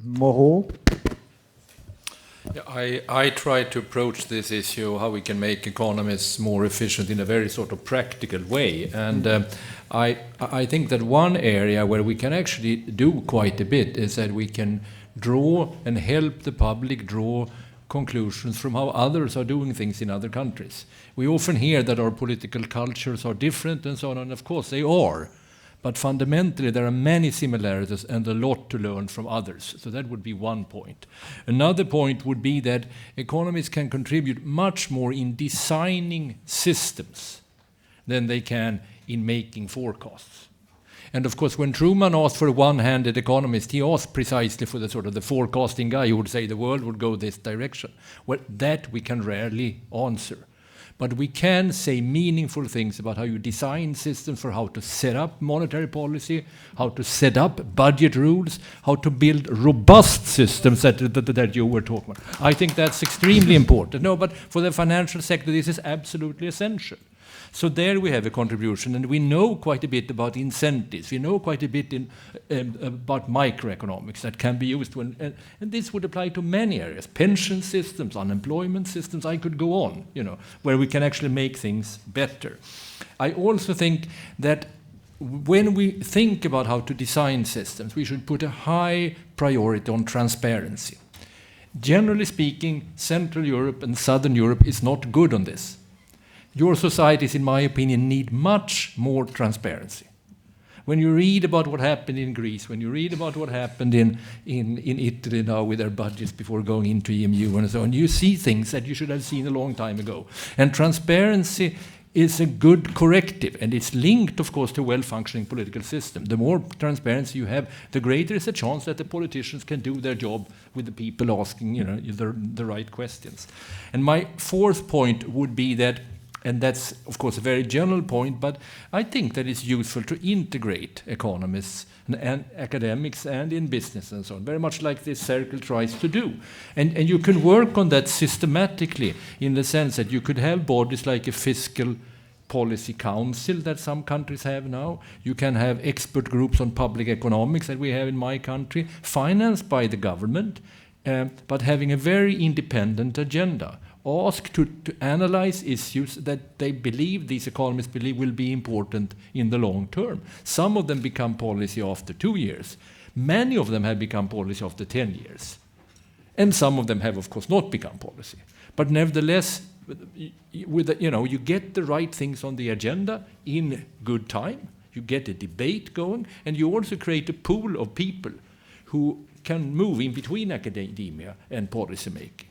moraux? I try to approach this issue, how we can make economists more efficient in a very sort of practical way. And I think that one area where we can actually do quite a bit is that we can draw and help the public draw conclusions from how others are doing things in other countries. We often hear that our political cultures are different and so on, and of course they are. But fundamentally, there are many similarities and a lot to learn from others. So that would be one point. Another point would be that economists can contribute much more in designing systems than they can in making forecasts. And of course, when Truman asked for a one-handed economist, he asked precisely for the sort of the forecasting guy who would say the world would go this direction. Well, that we can rarely answer. But we can say meaningful things about how you design systems for how to set up monetary policy, how to set up budget rules, how to build robust systems that you were talking about. I think that's extremely important. No, but for the financial sector, this is absolutely essential. So there we have a contribution, and we know quite a bit about incentives. We know quite a bit about microeconomics that can be used when, and this would apply to many areas: pension systems, unemployment systems. I could go on, where we can actually make things better. I also think that when we think about how to design systems, we should put a high priority on transparency. Generally speaking, Central Europe and Southern Europe is not good on this. Your societies, in my opinion, need much more transparency. When you read about what happened in Greece, when you read about what happened in Italy now with their budgets before going into EMU and so on, you see things that you should have seen a long time ago. And transparency is a good corrective, and it's linked, of course, to a well-functioning political system. The more transparency you have, the greater is the chance that the politicians can do their job with the people asking the right questions. And my fourth point would be that, and that's, of course, a very general point, but I think that it's useful to integrate economists and academics and in business and so on, very much like this circle tries to do. And you can work on that systematically in the sense that you could have bodies like a fiscal policy council that some countries have now. You can have expert groups on public economics that we have in my country, financed by the government, but having a very independent agenda. Asked to analyze issues that they believe, these economists believe, will be important in the long term. Some of them become policy after 2 years. Many of them have become policy after 10 years. And some of them have, of course, not become policy. But nevertheless, you get the right things on the agenda in good time. You get a debate going, and you also create a pool of people who can move in between academia and policy making.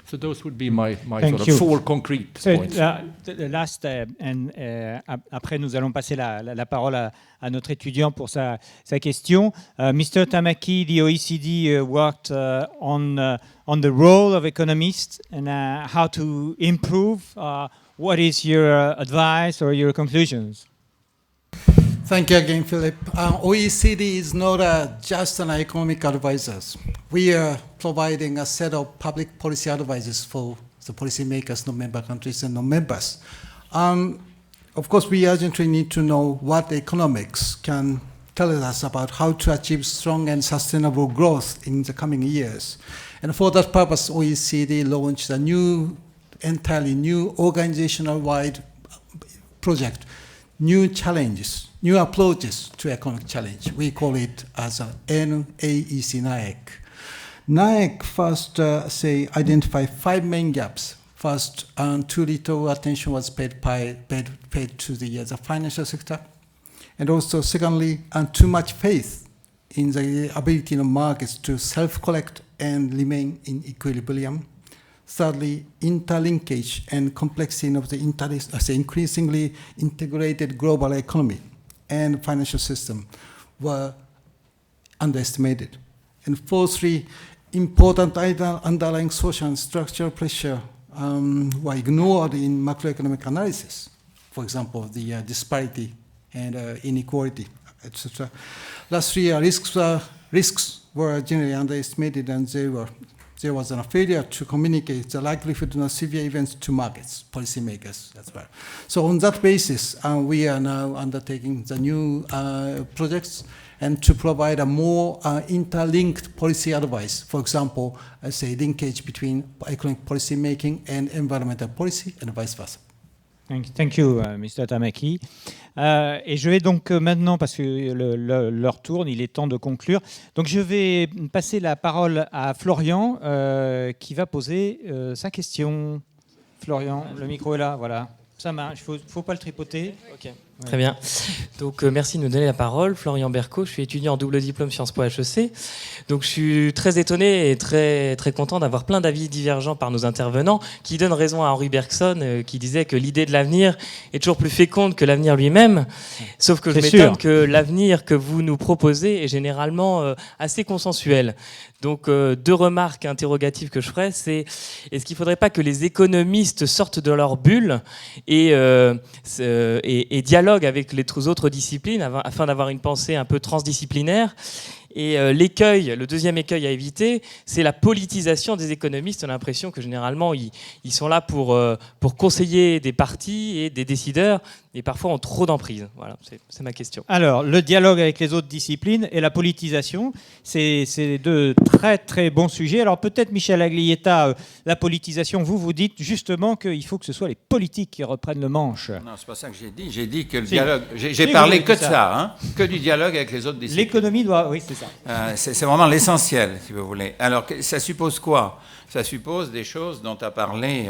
So those would be my sort of 4 concrete points. The last, après nous allons passer la parole à notre étudiant pour sa question. Mr. Tamaki, the OECD worked on the role of economists and how to improve. What is your advice or your conclusions? Thank you again, Philip. OECD is not just an economic advisors. We are providing a set of public policy advisors for the policymakers, non-member countries and non-members. Of course, we urgently need to know what economics can tells us about how to achieve strong and sustainable growth in the coming years. And for that purpose, OECD launched a entirely new organizational-wide project, new challenges, new approaches to economic challenge. We call it as a NAEC NAEC. NAEC first identified 5 main gaps. First, too little attention was paid to the financial sector. And also, secondly, too much faith in the ability of markets to self-collect and remain in equilibrium. Thirdly, interlinkage and complexity of the increasingly integrated global economy and financial system were underestimated. And fourthly, important underlying social and structural pressure were ignored in macroeconomic analysis. For example, the disparity and inequality, etc. Lastly, risks were generally underestimated, and there was a failure to communicate the likelihood of severe events to markets, policymakers as well. So on that basis, we are now undertaking the new projects and to provide a more interlinked policy advice. For example, linkage between economic policy making and environmental policy and vice versa. Thank you, Mr. Tamaki. Et je vais donc maintenant, parce que l'heure tourne, il est temps de conclure. Donc je vais passer la parole à Florian, qui va poser sa question. Florian, le micro est là, voilà. Ça marche, il ne faut pas le tripoter. Ok, ouais. Très bien. Donc merci de nous donner la parole. Florian Berco, je suis étudiant en double diplôme Sciences Po HEC. Donc je suis très étonné et très, très content d'avoir plein d'avis divergents par nos intervenants qui donnent raison à Henri Bergson qui disait que l'idée de l'avenir est toujours plus féconde que l'avenir lui-même. Sauf que je m'étonne que l'avenir que vous nous proposez est généralement assez consensuel. Donc, 2 remarques interrogatives que je ferai, c'est est-ce qu'il ne faudrait pas que les économistes sortent de leur bulle et dialoguent avec les autres disciplines afin d'avoir une pensée un peu transdisciplinaire? Et le deuxième écueil à éviter, c'est la politisation des économistes. On a l'impression que généralement, ils sont là pour conseiller des partis et des décideurs, et parfois ont trop d'emprise. Voilà, c'est ma question. Alors, le dialogue avec les autres disciplines et la politisation, c'est 2 très très bons sujets. Alors peut-être, Michel Aglietta, la politisation, vous dites justement qu'il faut que ce soit les politiques qui reprennent le manche. Non, c'est pas ça que j'ai dit. J'ai dit que le dialogue... J'ai parlé que de ça, hein, que du dialogue avec les autres disciplines. L'économie doit... Oui, c'est ça. C'est vraiment l'essentiel, si vous voulez. Alors, ça suppose quoi? Ça suppose des choses dont a parlé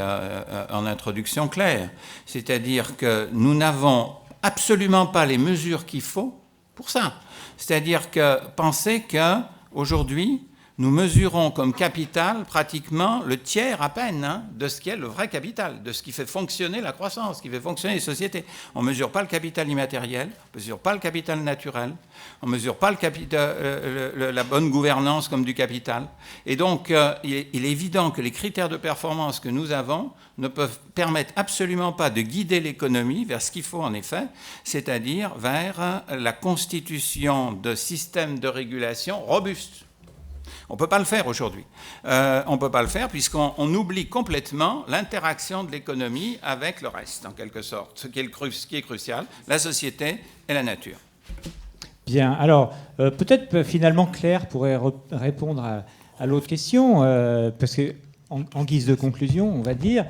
en introduction Claire. C'est-à-dire que nous n'avons absolument pas les mesures qu'il faut pour ça. C'est-à-dire que penser qu'aujourd'hui, nous mesurons comme capital pratiquement le tiers à peine de ce qui est le vrai capital, de ce qui fait fonctionner la croissance, qui fait fonctionner les sociétés. On ne mesure pas le capital immatériel, on ne mesure pas le capital naturel, on ne mesure pas la bonne gouvernance comme du capital. Et donc, il est évident que les critères de performance que nous avons ne peuvent permettre absolument pas de guider l'économie vers ce qu'il faut en effet, c'est-à-dire vers la constitution de systèmes de régulation robustes. On ne peut pas le faire aujourd'hui. On ne peut pas le faire puisqu'on oublie complètement l'interaction de l'économie avec le reste, en quelque sorte, ce qui est crucial, la société et la nature. Bien, alors peut-être finalement Claire pourrait répondre à l'autre question, parce qu'en guise de conclusion, on va dire,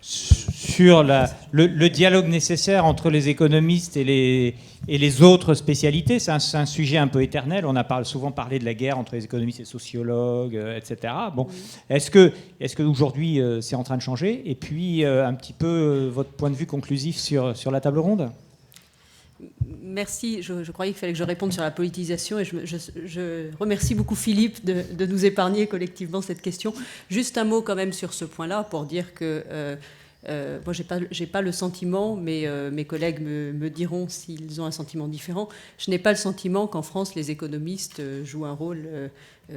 sur le dialogue nécessaire entre les économistes et les autres spécialités. C'est un sujet un peu éternel. On a souvent parlé de la guerre entre les économistes et les sociologues, etc. Bon, est-ce que aujourd'hui c'est en train de changer? Et puis un petit peu votre point de vue conclusif sur la table ronde? Merci. Je croyais qu'il fallait que je réponde sur la politisation et je remercie beaucoup Philippe de nous épargner collectivement cette question. Juste un mot quand même sur ce point-là pour dire que moi, j'ai pas le sentiment, mais mes collègues me diront s'ils ont un sentiment différent. Je n'ai pas le sentiment qu'en France, les économistes jouent un rôle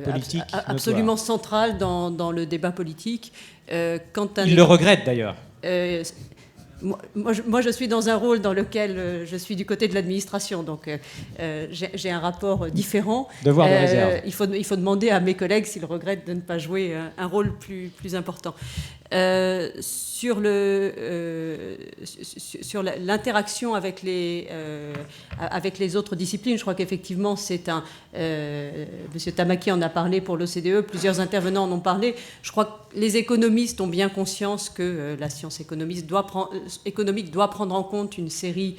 politique, absolument central dans le débat politique. Ils le regrettent d'ailleurs. Moi, je suis dans un rôle dans lequel je suis du côté de l'administration, donc j'ai un rapport différent. Devoir de réserve. Il faut demander à mes collègues s'ils regrettent de ne pas jouer un rôle plus important. Sur l'interaction avec les autres disciplines, je crois qu'effectivement, M. Tamaki en a parlé pour l'OCDE, plusieurs intervenants en ont parlé. Je crois que les économistes ont bien conscience que la science économique doit prendre en compte une série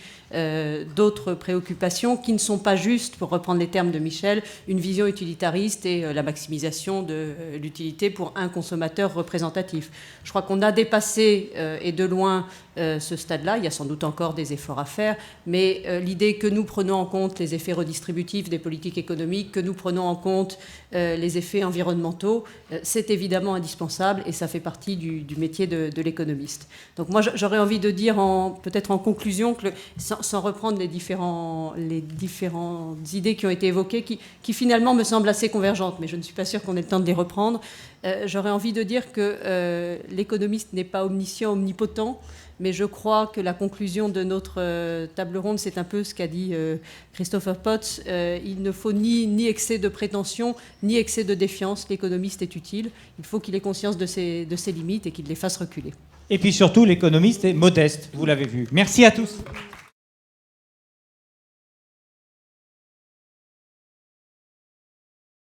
d'autres préoccupations qui ne sont pas juste, pour reprendre les termes de Michel, une vision utilitariste et la maximisation de l'utilité pour un consommateur représentatif. Je crois qu'on a dépassé et de loin ce stade-là. Il y a sans doute encore des efforts à faire, mais l'idée que nous prenons en compte les effets redistributifs des politiques économiques, que nous prenons en compte les effets environnementaux, c'est évidemment indispensable et ça fait partie du métier de l'économiste. Donc moi, j'aurais envie de dire, peut-être en conclusion, que sans reprendre les différentes idées qui ont été évoquées, qui finalement me semblent assez convergentes, mais je ne suis pas sûre qu'on ait le temps de les reprendre, j'aurais envie de dire que l'économiste n'est pas omniscient, omnipotent, mais je crois que la conclusion de notre table ronde, c'est un peu ce qu'a dit Christopher Potts. Il ne faut ni excès de prétention, ni excès de défiance. L'économiste est utile. Il faut qu'il ait conscience de ses limites et qu'il les fasse reculer. Et puis surtout, l'économiste est modeste, vous l'avez vu. Merci à tous.